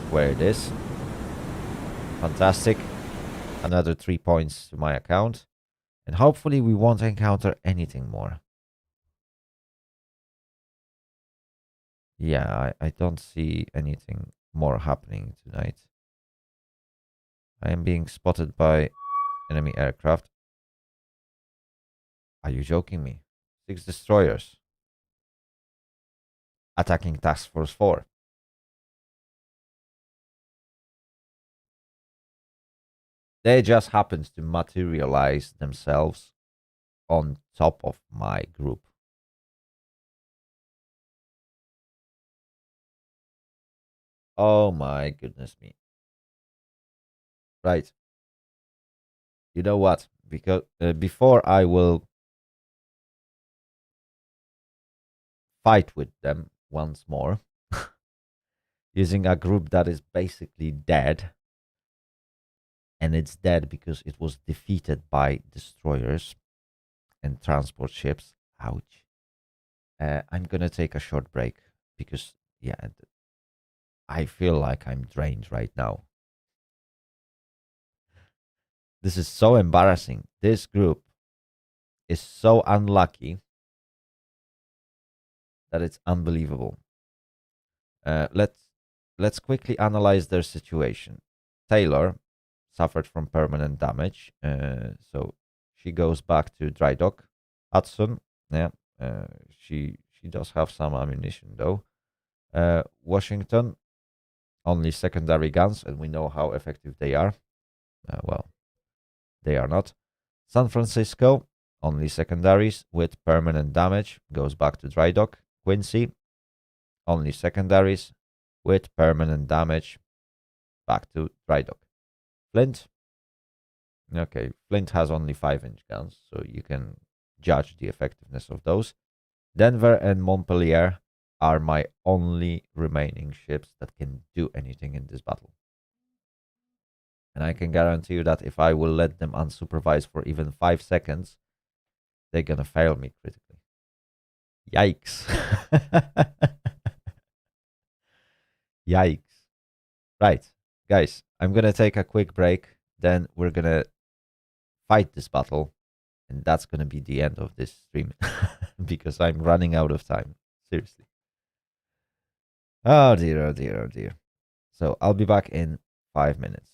where it is. Fantastic. Another 3 points to my account. And hopefully we won't encounter anything more. Yeah, I don't see anything more happening tonight. I am being spotted by enemy aircraft. Are you joking me? 6 destroyers. Attacking Task Force 4. They just happened to materialize themselves on top of my group. Oh my goodness me. Right. You know what? Because before I will fight with them once more, using a group that is basically dead, and it's dead because it was defeated by destroyers and transport ships. Ouch. I'm gonna take a short break because, yeah, I feel like I'm drained right now. This is so embarrassing. This group is so unlucky that it's unbelievable. Let's quickly analyze their situation. Taylor suffered from permanent damage, so she goes back to dry dock. Hudson, yeah, she does have some ammunition though. Washington, only secondary guns, and we know how effective they are. Well, they are not. San Francisco, only secondaries with permanent damage, goes back to dry dock. Quincy, only secondaries with permanent damage, back to dry dock. Flint, okay, Flint has only 5-inch guns, so you can judge the effectiveness of those. Denver and Montpelier are my only remaining ships that can do anything in this battle. And I can guarantee you that if I will let them unsupervised for even 5 seconds, they're gonna fail me critically. Yikes. Yikes. Right, guys, I'm gonna take a quick break. Then we're gonna fight this battle. And that's gonna be the end of this stream because I'm running out of time. Seriously. Oh dear, oh dear, oh dear. So I'll be back in 5 minutes.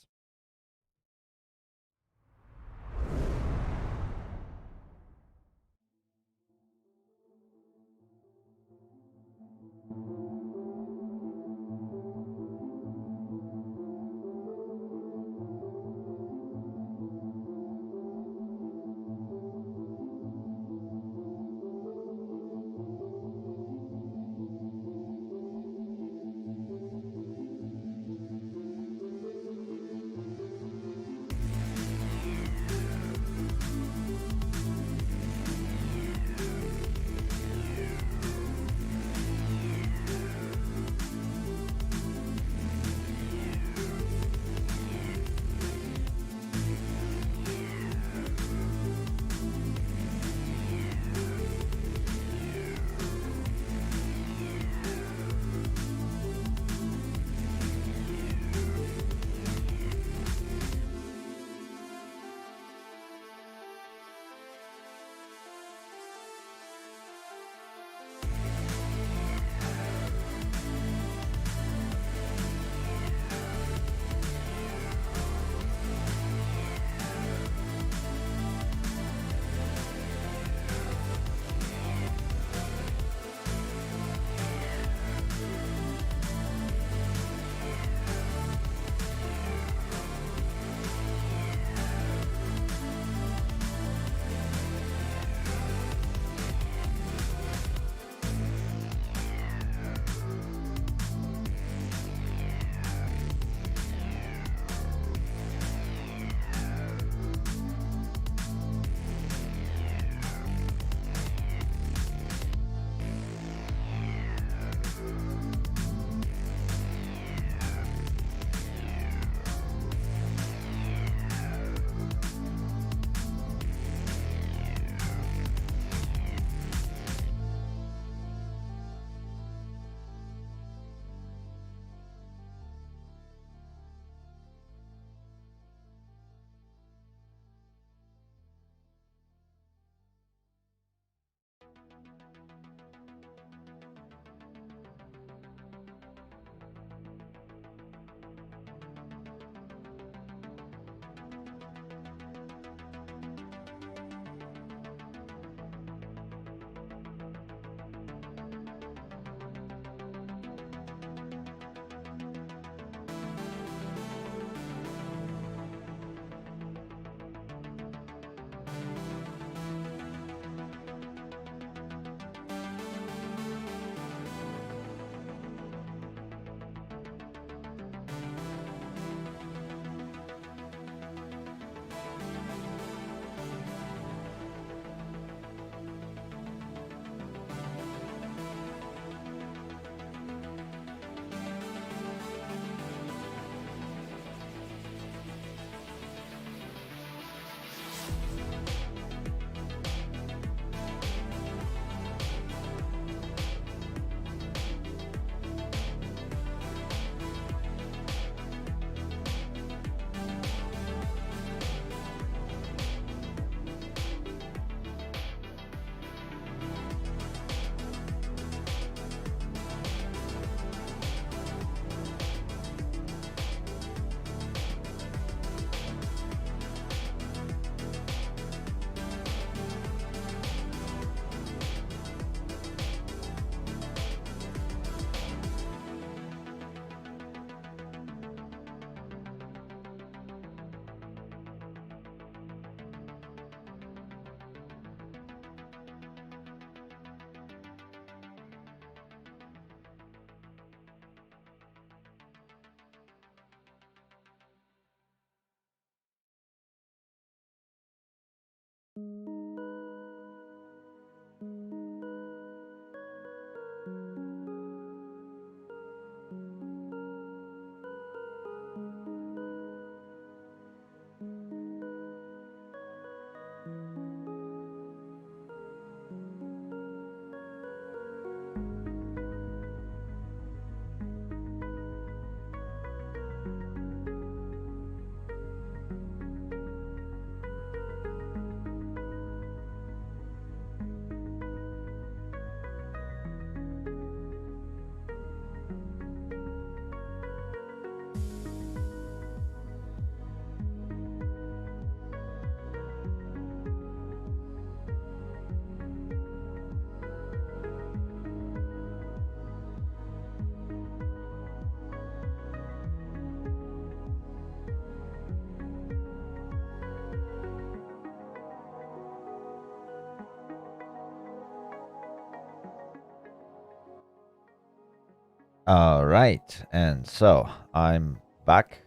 All right, and so I'm back.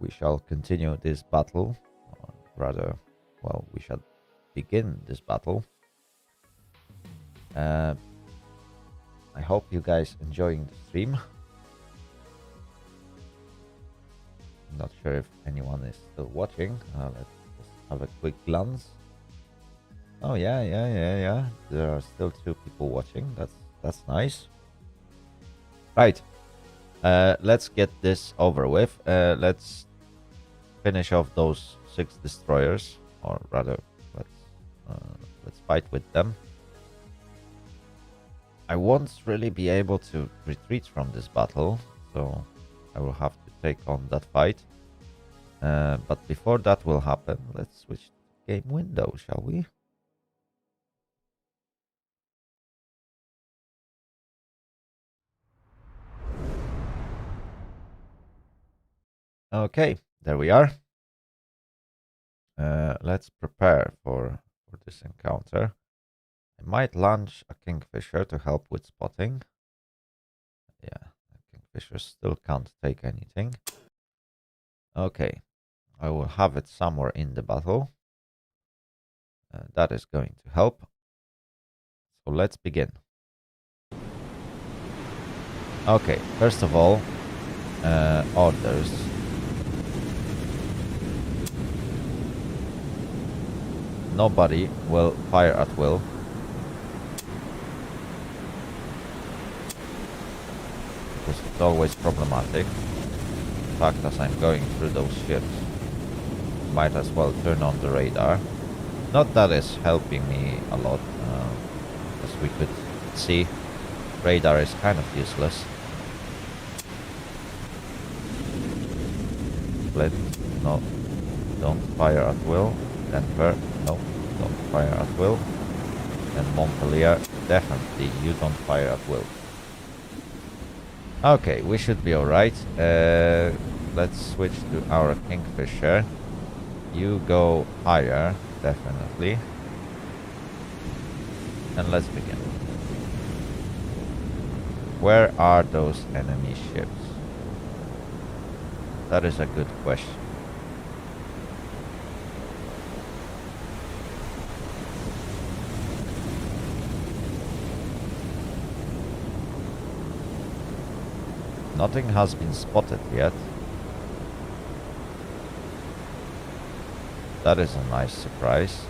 We shall continue this battle, or rather, well, we shall begin this battle. I hope you guys enjoying the stream. I'm not sure if anyone is still watching. Let's just have a quick glance. Oh yeah. There are still 2 people watching. That's nice. Right. Let's get this over with. Let's finish off those 6 destroyers, or rather, let's fight with them. I won't really be able to retreat from this battle, so I will have to take on that fight. But before that will happen, let's switch to game window, shall we? Okay, there we are. Let's prepare for this encounter. I might launch a Kingfisher to help with spotting. Yeah, Kingfisher still can't take anything. Okay, I will have it somewhere in the battle. That is going to help. So let's begin. Okay, first of all, orders. Nobody will fire at will. Because it's always problematic. In fact, as I'm going through those ships, might as well turn on the radar. Not that it's helping me a lot, as we could see, radar is kind of useless. Split, no, don't fire at will. Denver, no, don't fire at will. And Montpellier, definitely you don't fire at will. Okay, we should be alright. Let's switch to our Kingfisher. You go higher, definitely. And let's begin. Where are those enemy ships? That is a good question. Nothing has been spotted yet. That is a nice surprise.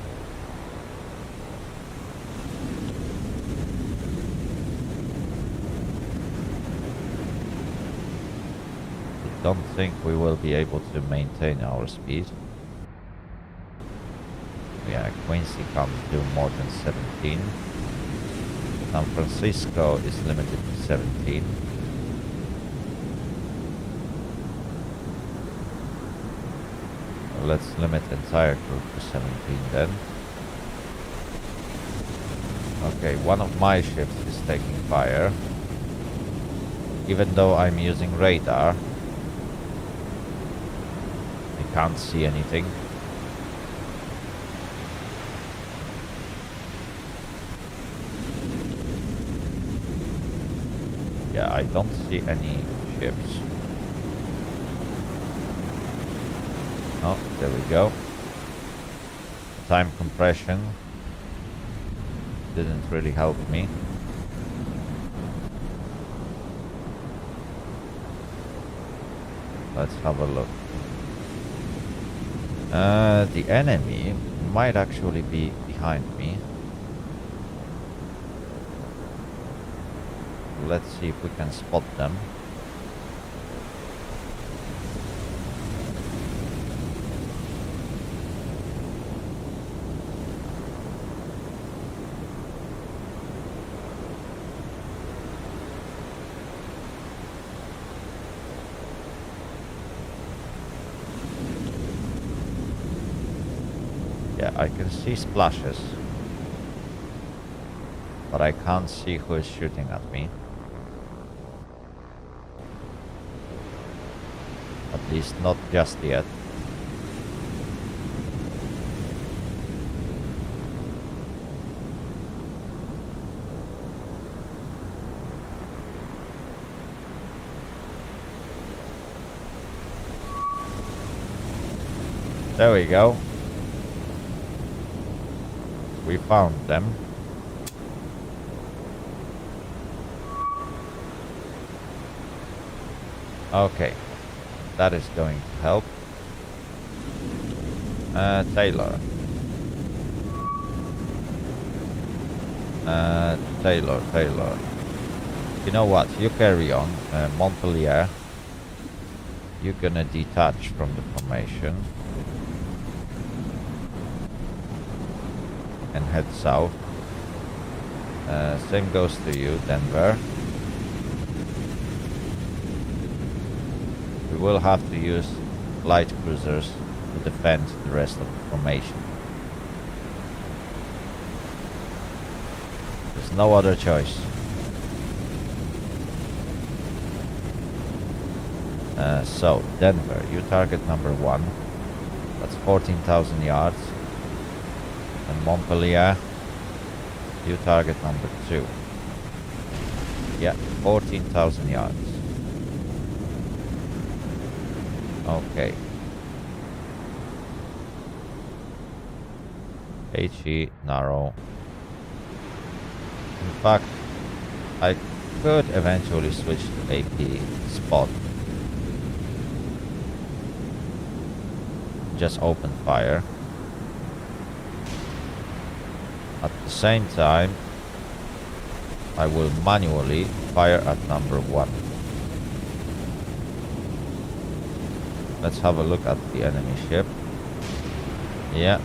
I don't think we will be able to maintain our speed. Yeah, Quincy can't do more than 17. San Francisco is limited to 17. Let's limit entire crew to 17 then. Okay, one of my ships is taking fire. Even though I'm using radar, I can't see anything. Yeah, I don't see any ships. Oh, there we go. Time compression didn't really help me. Let's have a look. The enemy might actually be behind me. Let's see if we can spot them. Yeah, I can see splashes, but I can't see who is shooting at me. At least not just yet. There we go. We found them. Okay. That is going to help. Taylor. Taylor. You know what? You carry on. Montpellier. You're gonna detach from the formation. And head south. Same goes to you, Denver. We will have to use light cruisers to defend the rest of the formation. There's no other choice. So, Denver, you target number 1. That's 14,000 yards. And Montpellier, you target number 2. Yeah, 14,000 yards. Okay. HE, narrow. In fact, I could eventually switch to AP spot. Just open fire. At the same time, I will manually fire at number 1. Let's have a look at the enemy ship. Yeah.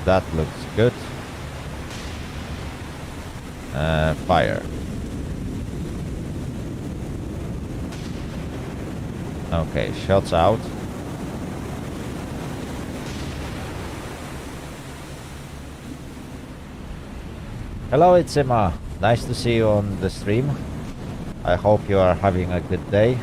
That looks good. Fire. Okay, shots out. Hello, it's Emma. Nice to see you on the stream. I hope you are having a good day.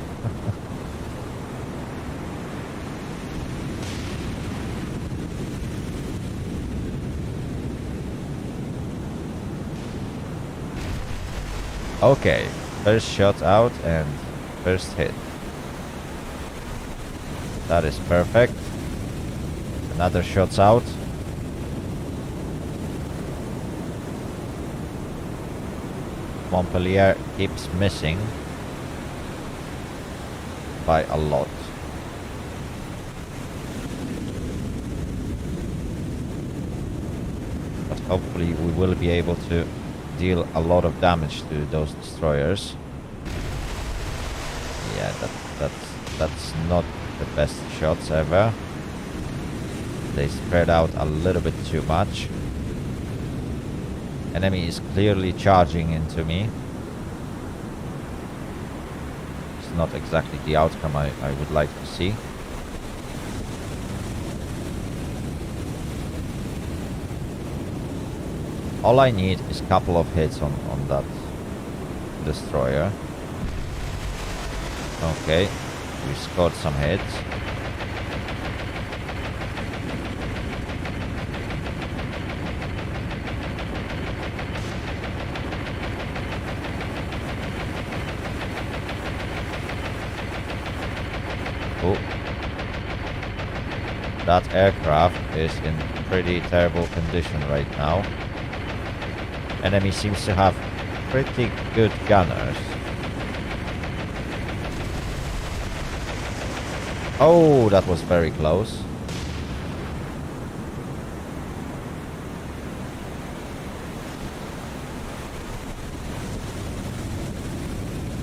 Okay, first shot out and first hit. That is perfect. Another shot's out. Montpellier keeps missing by a lot. But hopefully we will be able to deal a lot of damage to those destroyers. Yeah, that's not the best shots ever. They spread out a little bit too much. Enemy is clearly charging into me. It's not exactly the outcome I would like to see. All I need is a couple of hits on that destroyer. Okay, we scored some hits. Oh. That aircraft is in pretty terrible condition right now. Enemy seems to have pretty good gunners. Oh, that was very close.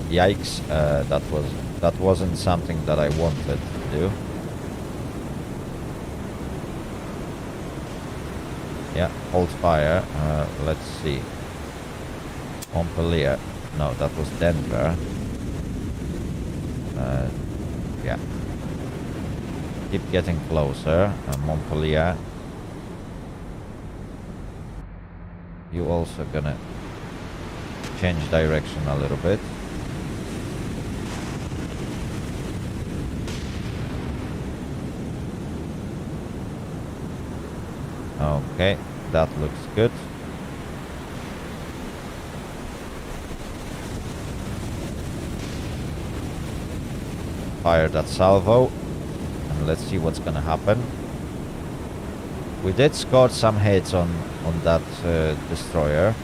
Yikes, that wasn't something that I wanted to do. Yeah, hold fire. Let's see. Montpellier. No, that was Denver. Yeah. Keep getting closer. Montpellier. You also gonna change direction a little bit. Okay, that looks good. Fire that salvo. and let's see what's gonna happen. We did score some hits on that destroyer.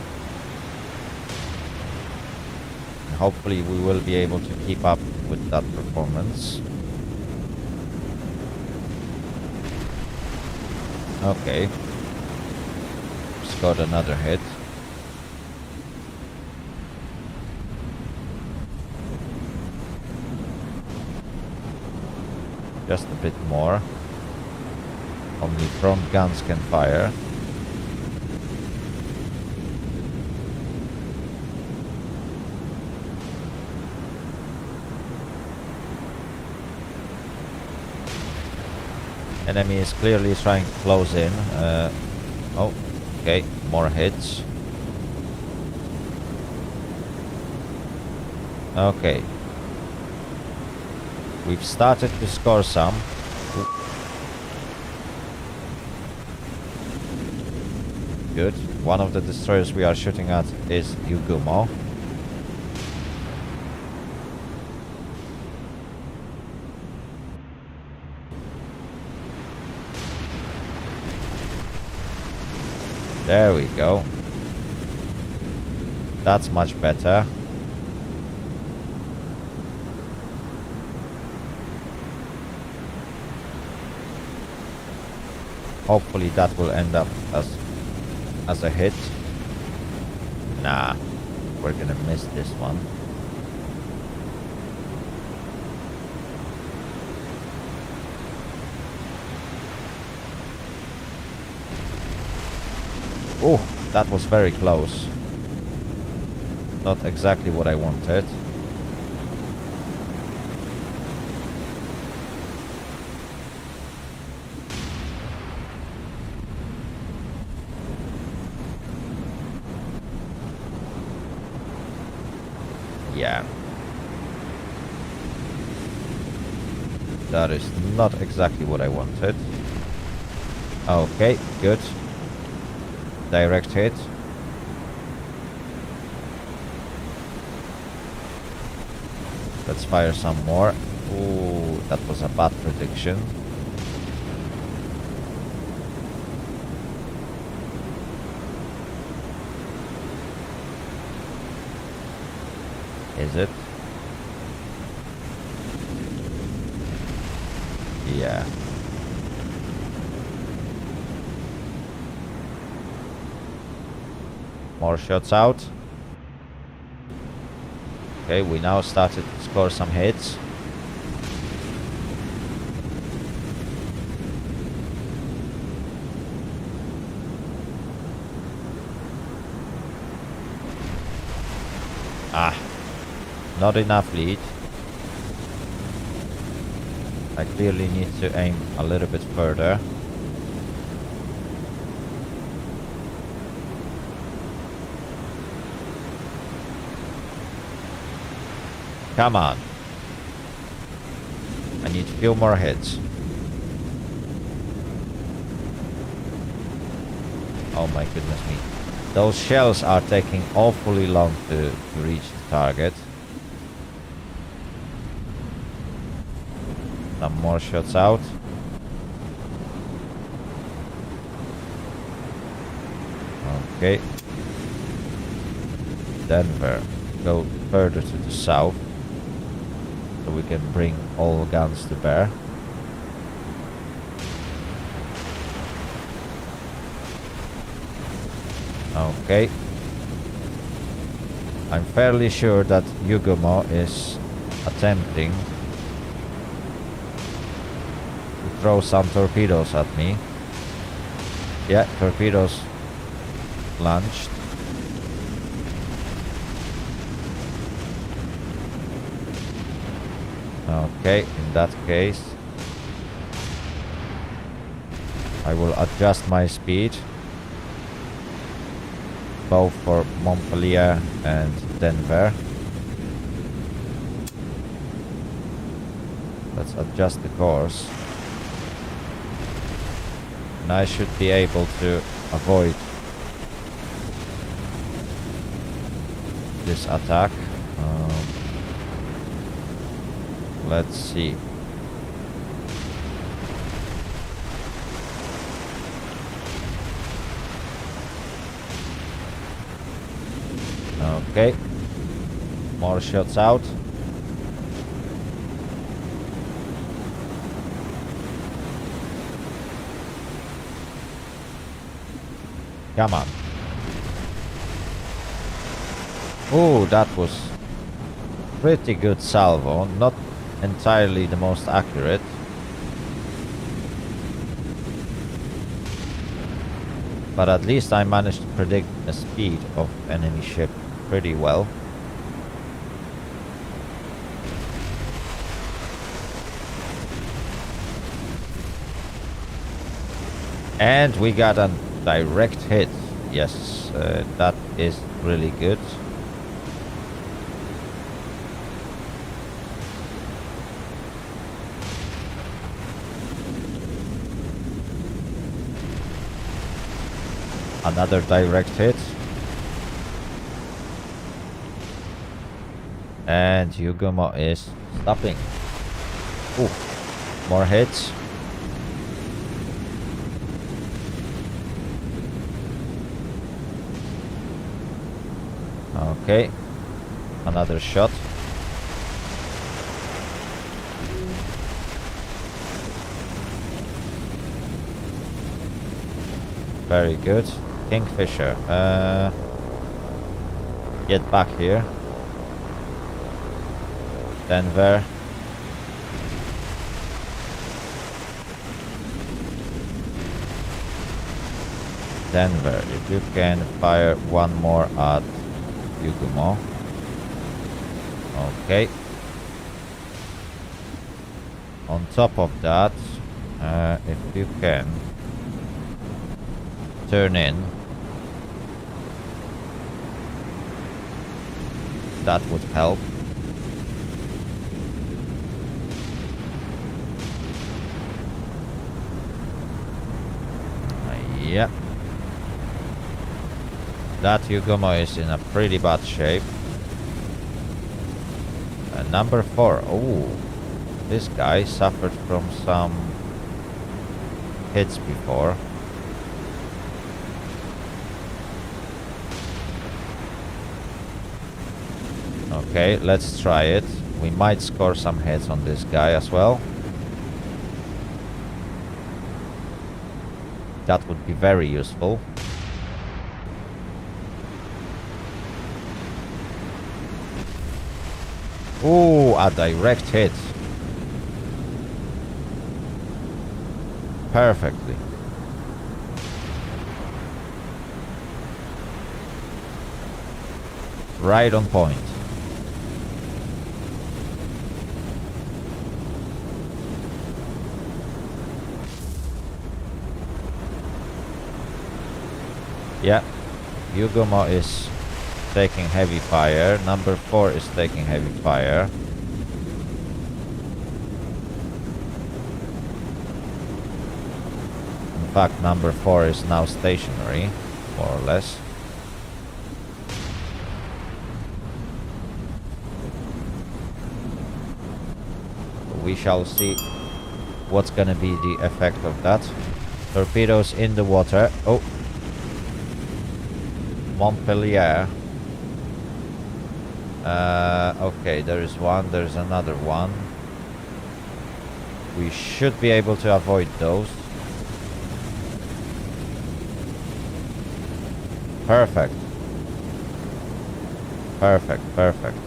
And hopefully we will be able to keep up with that performance. Okay. Scored another hit. Just a bit more. Only front guns can fire. Enemy is clearly trying to close in. Oh, okay, more hits. Okay. We've started to score some. Good. One of the destroyers we are shooting at is Yugumo. There we go. That's much better. Hopefully that will end up as a hit. Nah, we're gonna miss this one. Oh, that was very close. Not exactly what I wanted. Yeah. That is not exactly what I wanted. Okay, good. Direct hit. Let's fire some more. Ooh, that was a bad prediction. Is it? Yeah. More shots out. Okay, we now started to score some hits. Ah, not enough lead. I clearly need to aim a little bit further. Come on. I need a few more hits. Oh my goodness me. Those shells are taking awfully long to reach the target. Some more shots out. Okay. Denver. Go further to the south. So we can bring all guns to bear. Okay. I'm fairly sure that Yugumo is attempting to throw some torpedoes at me. Yeah, torpedoes launched. Okay, in that case I will adjust my speed both for Montpellier and Denver. Let's adjust the course. And I should be able to avoid this attack. Let's see. Okay. More shots out. Come on. Oh, that was pretty good salvo. Not entirely the most accurate. But at least I managed to predict the speed of enemy ship pretty well. And we got a direct hit. Yes, that is really good. Another direct hit. And Yugumo is stopping. Ooh, more hits. Okay, another shot. Very good. Kingfisher, get back here. Denver. Denver, if you can fire one more at Yugumo. Okay. On top of that, if you can turn in, that would help. Yeah. That Yugumo is in a pretty bad shape. Number 4. Oh, this guy suffered from some hits before. Okay, let's try it. We might score some hits on this guy as well. That would be very useful. Ooh, a direct hit. Perfectly. Right on point. Yeah, Yugumo is taking heavy fire. Number 4 is taking heavy fire. In fact, number 4 is now stationary, more or less. We shall see what's gonna be the effect of that. Torpedoes in the water. Oh, Montpellier. Okay, there is one, there's another one. We should be able to avoid those. Perfect. Perfect, perfect.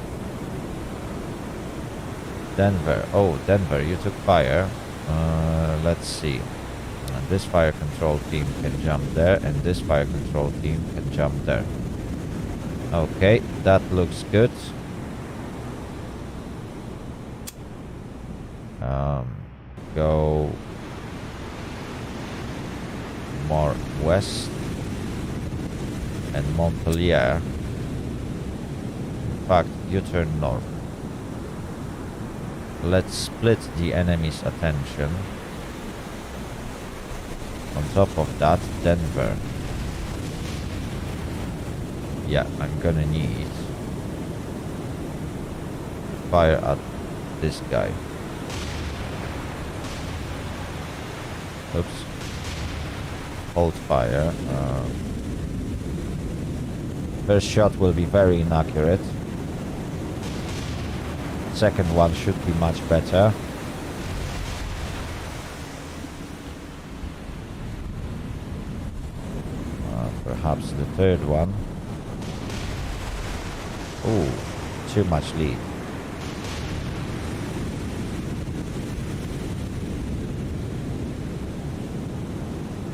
Denver. Oh, Denver, you took fire. Let's see. And this fire control team can jump there, and this fire control team can jump there. Okay, that looks good. Go more west and Montpellier. In fact, you turn north. Let's split the enemy's attention. On top of that, Denver. Yeah, I'm gonna need fire at this guy. Oops. Hold fire. First shot will be very inaccurate. Second one should be much better. Perhaps the third one. Ooh, too much lead.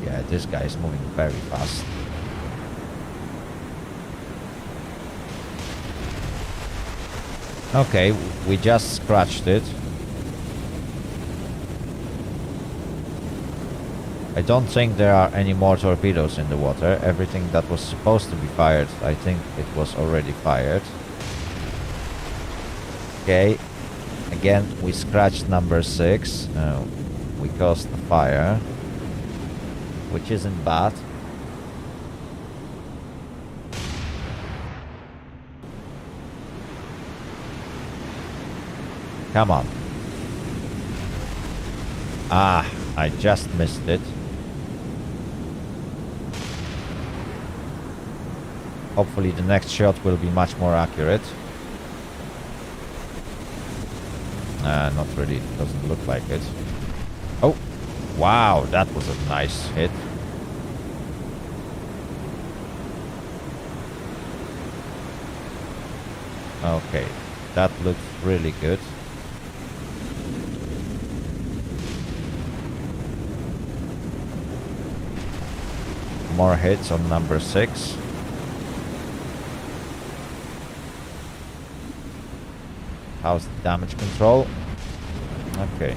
Yeah, this guy is moving very fast. Okay, we just scratched it. I don't think there are any more torpedoes in the water. Everything that was supposed to be fired, I think it was already fired. Okay, again we scratched number 6. We caused the fire, which isn't bad. Come on. Ah, I just missed it. Hopefully the next shot will be much more accurate. Not really, it doesn't look like it. Oh, wow, that was a nice hit. Okay, that looks really good. More hits on number 6. How's the damage control? Okay.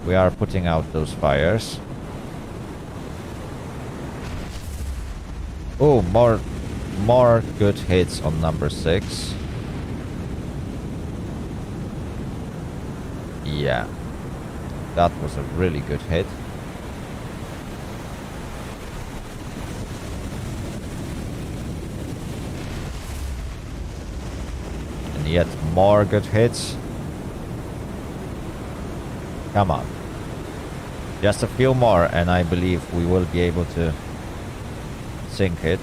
We are putting out those fires. Oh, more good hits on number 6. Yeah. That was a really good hit. Yet more good hits. Come on. Just a few more and I believe we will be able to sink it.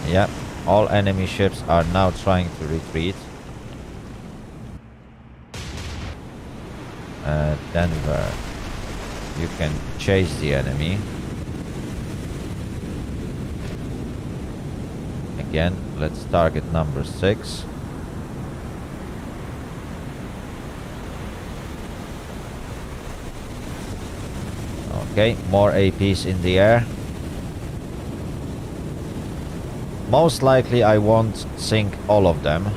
Yep, all enemy ships are now trying to retreat. Denver, you can chase the enemy. Again, let's target number 6. Okay, more APs in the air. Most likely I won't sink all of them.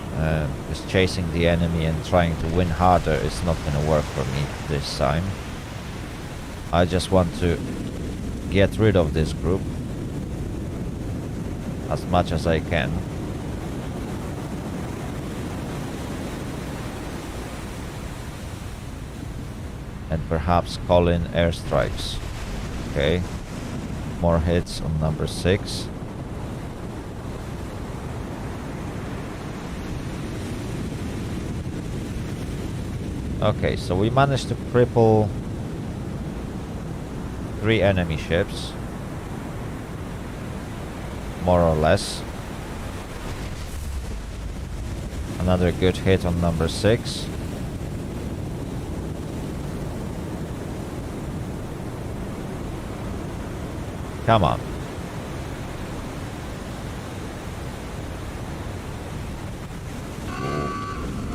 Just chasing the enemy and trying to win harder is not gonna work for me this time. I just want to get rid of this group as much as I can. And perhaps call in airstrikes. Okay. More hits on number 6. Okay, so we managed to cripple 3 enemy ships. More or less. Another good hit on number 6. Come on.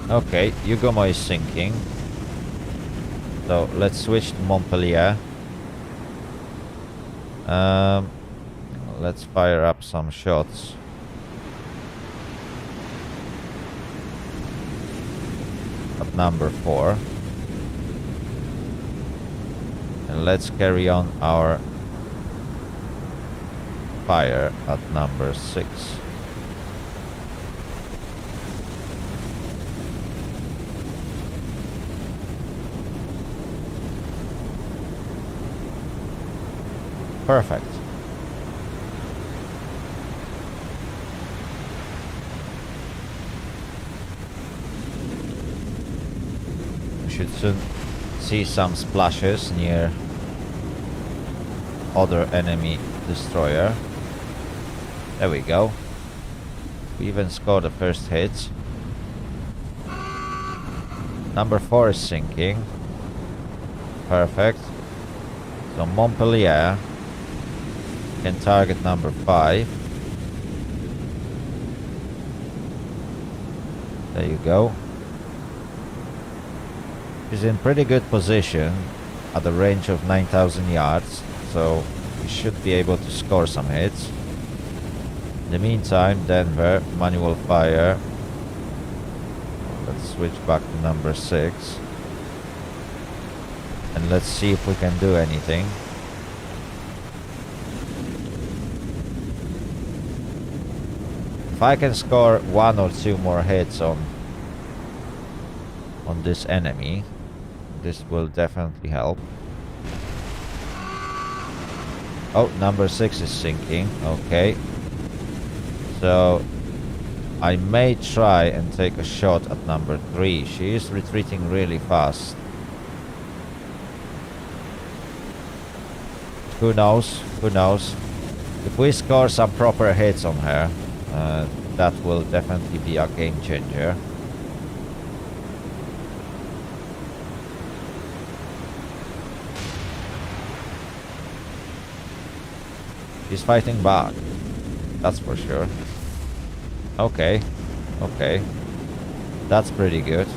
Okay, Yugomo is sinking. So let's switch to Montpellier. Let's fire up some shots. At number 4. And let's carry on our fire at number 6. Perfect. We should soon see some splashes near other enemy destroyer. There we go. We even scored the first hit. Number 4 is sinking. Perfect. So Montpellier can target number 5. There you go. He's in pretty good position at a range of 9,000 yards, so we should be able to score some hits. In the meantime, Denver, manual fire. Let's switch back to number 6. And let's see if we can do anything. If I can score 1 or 2 more hits on this enemy, this will definitely help. Oh, number 6 is sinking. Okay. So I may try and take a shot at number 3. She is retreating really fast. Who knows? Who knows? If we score some proper hits on her, that will definitely be a game changer. She's fighting back. That's for sure. Okay. Okay. That's pretty good.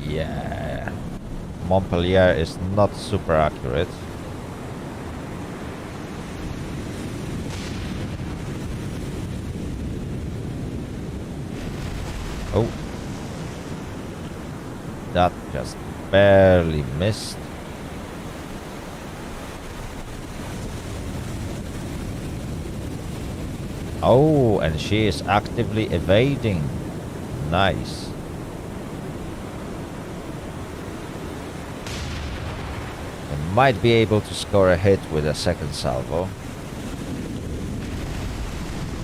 Yeah. Montpellier is not super accurate. Oh. That just barely missed. Oh, and she is actively evading. Nice. I might be able to score a hit with a second salvo.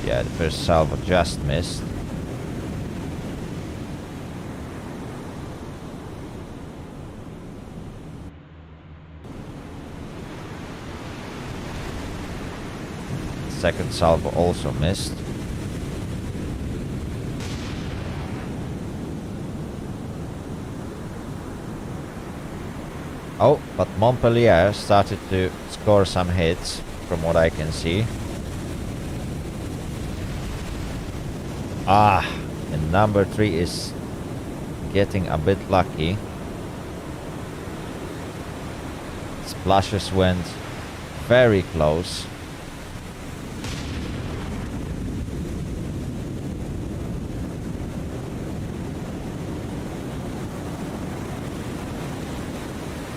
Yeah, the first salvo just missed. Second salvo also missed. Oh, but Montpellier started to score some hits from what I can see. Ah, and number 3 is getting a bit lucky. Splashes went very close.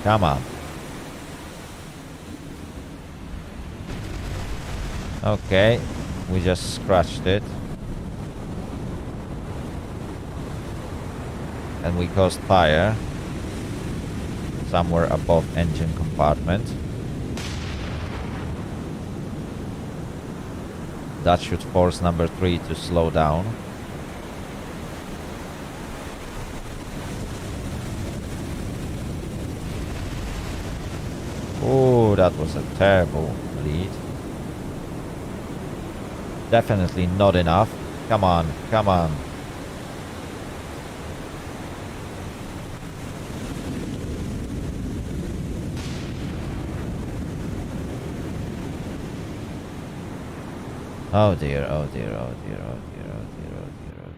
Come on. Okay, we just scratched it. And we caused fire somewhere above engine compartment. That should force number 3 to slow down. Oh, that was a terrible lead. Definitely not enough. Come on, come on. Oh dear, oh dear, oh dear, oh dear, oh dear, oh dear, oh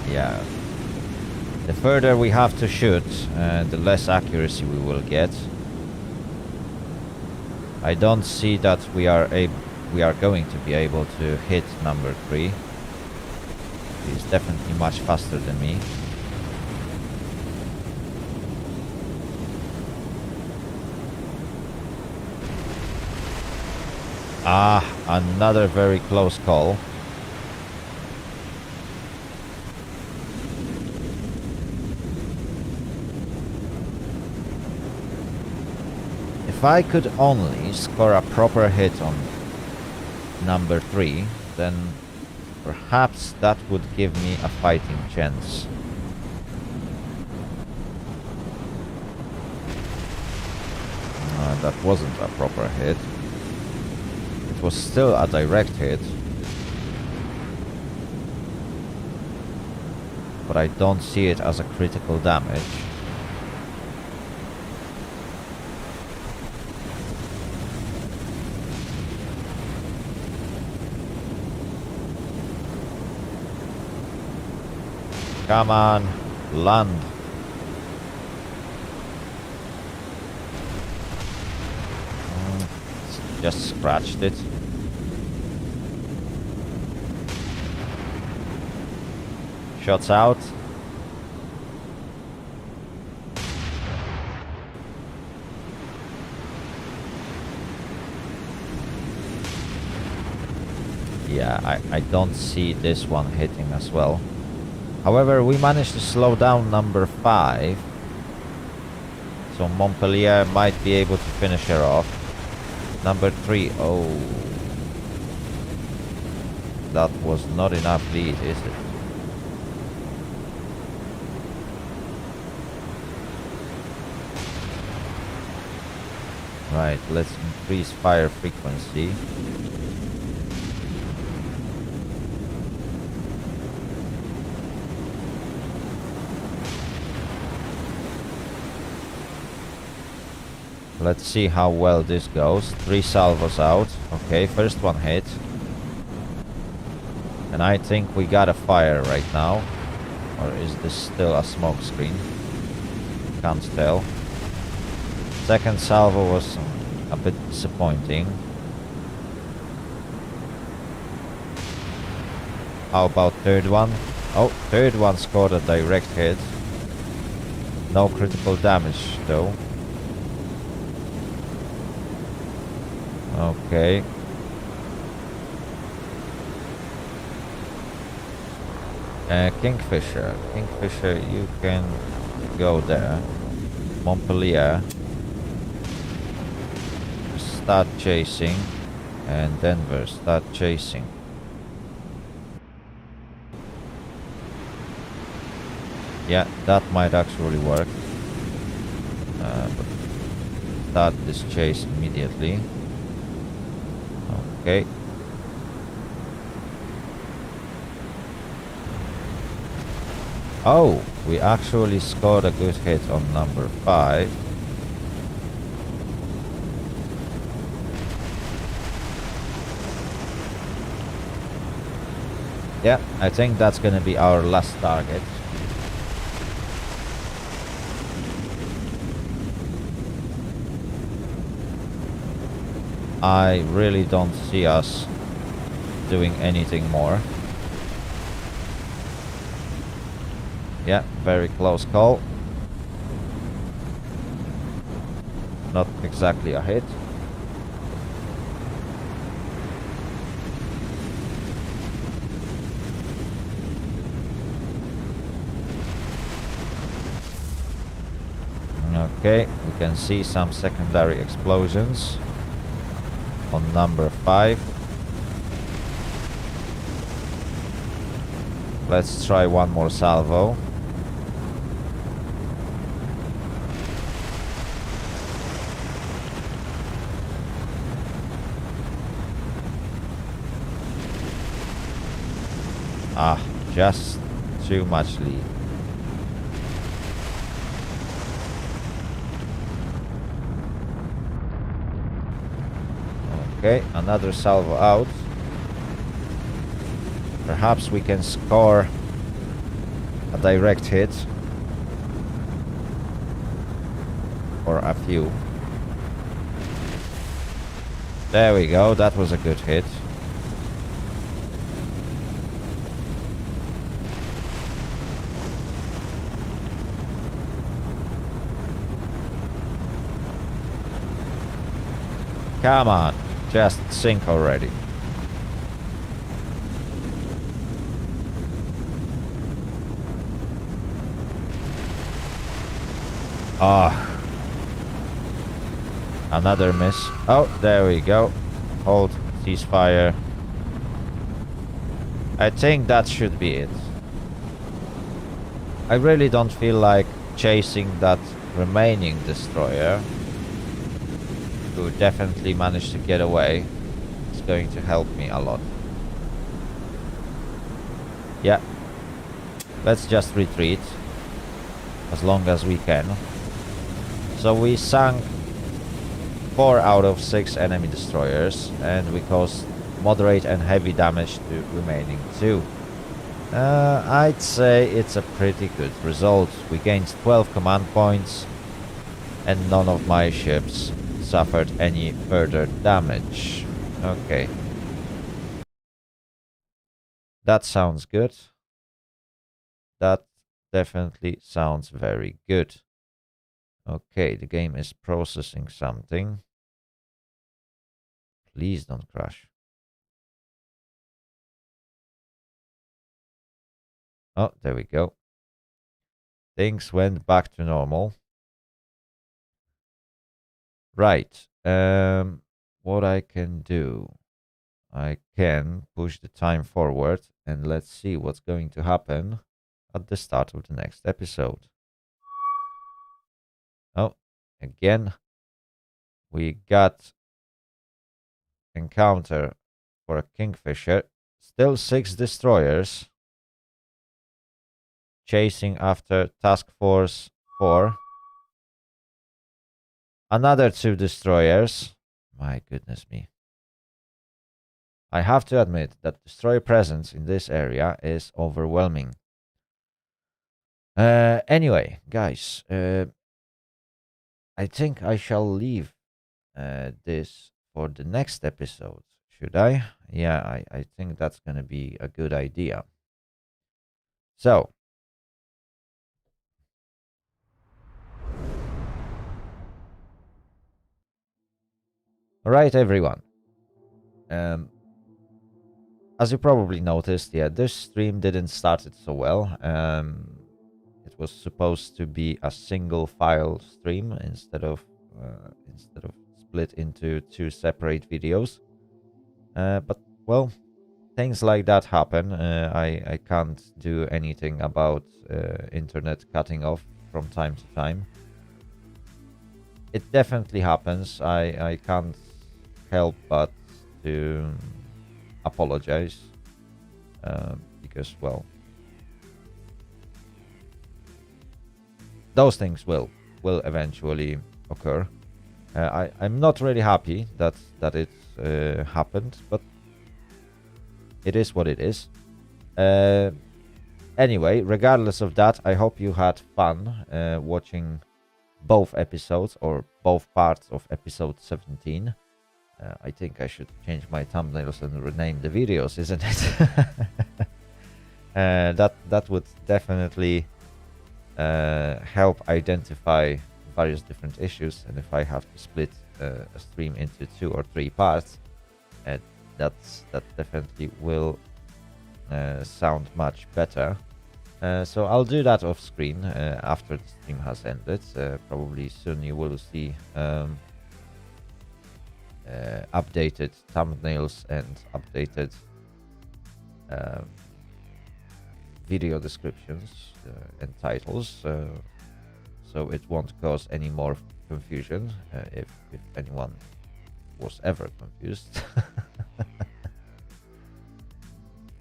dear. Yeah. The further we have to shoot, the less accuracy we will get. I don't see that we are going to be able to hit number 3. He's definitely much faster than me. Ah, another very close call. If I could only score a proper hit on number 3, then perhaps that would give me a fighting chance. That wasn't a proper hit. It was still a direct hit. But I don't see it as a critical damage. Come on, land. Just scratched it. Shots out. Yeah, I don't see this one hitting as well. However, we managed to slow down number 5. So Montpellier might be able to finish her off. Number 3, oh. That was not enough lead, is it? Right, let's increase fire frequency. Let's see how well this goes. 3 salvos out. Okay, first one hit. And I think we got a fire right now. Or is this still a smoke screen? Can't tell. Second salvo was a bit disappointing. How about third one? Oh, third one scored a direct hit. No critical damage though. Okay. Kingfisher. Kingfisher, you can go there. Montpellier. Start chasing. And Denver, start chasing. Yeah, that might actually work. But start this chase immediately. Okay. Oh, we actually scored a good hit on number 5. Yeah, I think that's gonna be our last target. I really don't see us doing anything more. Yeah, very close call. Not exactly a hit. Okay, we can see some secondary explosions on number 5. Let's try one more salvo. Ah, just too much lead. Okay, another salvo out. Perhaps we can score a direct hit. Or a few. There we go, that was a good hit. Come on, just sink already. Ah. Another miss. Oh, there we go. Hold ceasefire. I think that should be it. I really don't feel like chasing that remaining destroyer, who definitely managed to get away. It's going to help me a lot. Yeah. Let's just retreat as long as we can. So we sank 4 out of 6 enemy destroyers, and we caused moderate and heavy damage to remaining 2. I'd say it's a pretty good result. We gained 12 command points, and none of my ships suffered any further damage. Okay. That sounds good. That definitely sounds very good. Okay, the game is processing something. Please don't crash. Oh, there we go. Things went back to normal. Right. What I can do, I can push the time forward, and let's see what's going to happen at the start of the next episode. Oh, again, we got encounter for a Kingfisher. Still 6 destroyers chasing after Task Force 4. Another 2 destroyers. My goodness me. I have to admit that destroyer presence in this area is overwhelming. Anyway, guys, I think I shall leave this for the next episode. Should I? Yeah, I think that's going to be a good idea. So, alright, everyone. As you probably noticed, yeah, this stream didn't start it so well. It was supposed to be a single file stream instead of split into 2 separate videos. But well, things like that happen. I can't do anything about internet cutting off from time to time. It definitely happens. I can't help but to apologize because, well, those things will eventually occur. I'm not really happy that it happened, but it is what it is. Anyway, regardless of that, I hope you had fun watching both episodes, or both parts of episode 17. I think I should change my thumbnails and rename the videos, isn't it? That would definitely help identify various different issues, and if I have to split a stream into 2 or 3 parts, that definitely will sound much better. So I'll do that off screen after the stream has ended. Probably soon you will see updated thumbnails and updated video descriptions and titles, so it won't cause any more confusion if anyone was ever confused.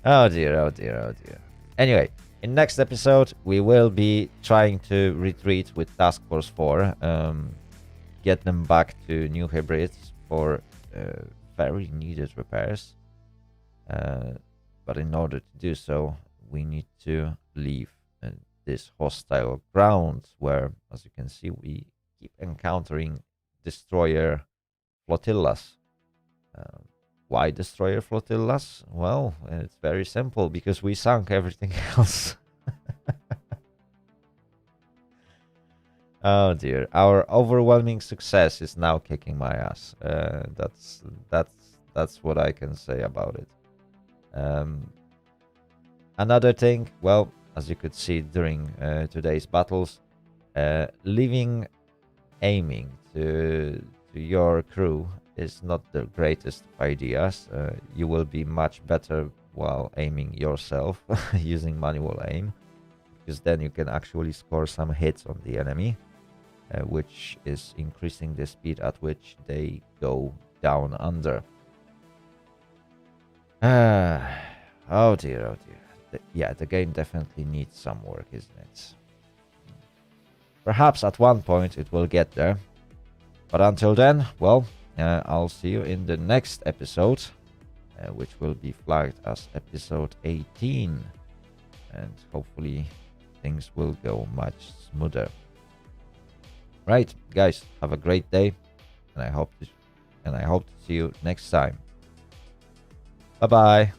Oh dear, oh dear, oh dear. Anyway, in next episode we will be trying to retreat with Task Force 4, get them back to New Hybrids for very needed repairs, but in order to do so we need to leave this hostile ground where, as you can see, we keep encountering destroyer flotillas. Why destroyer flotillas? Well, it's very simple, because we sunk everything else. Oh dear, our overwhelming success is now kicking my ass. That's what I can say about it. Another thing, well, as you could see during today's battles, leaving aiming to your crew is not the greatest of ideas. You will be much better while aiming yourself using manual aim, because then you can actually score some hits on the enemy, which is increasing the speed at which they go down under. Oh dear, oh dear. Yeah, the game definitely needs some work, isn't it? Perhaps at one point it will get there. But until then, well, I'll see you in the next episode, which will be flagged as episode 18. And hopefully things will go much smoother. Right, guys, have a great day, and I hope to see you next time. Bye bye.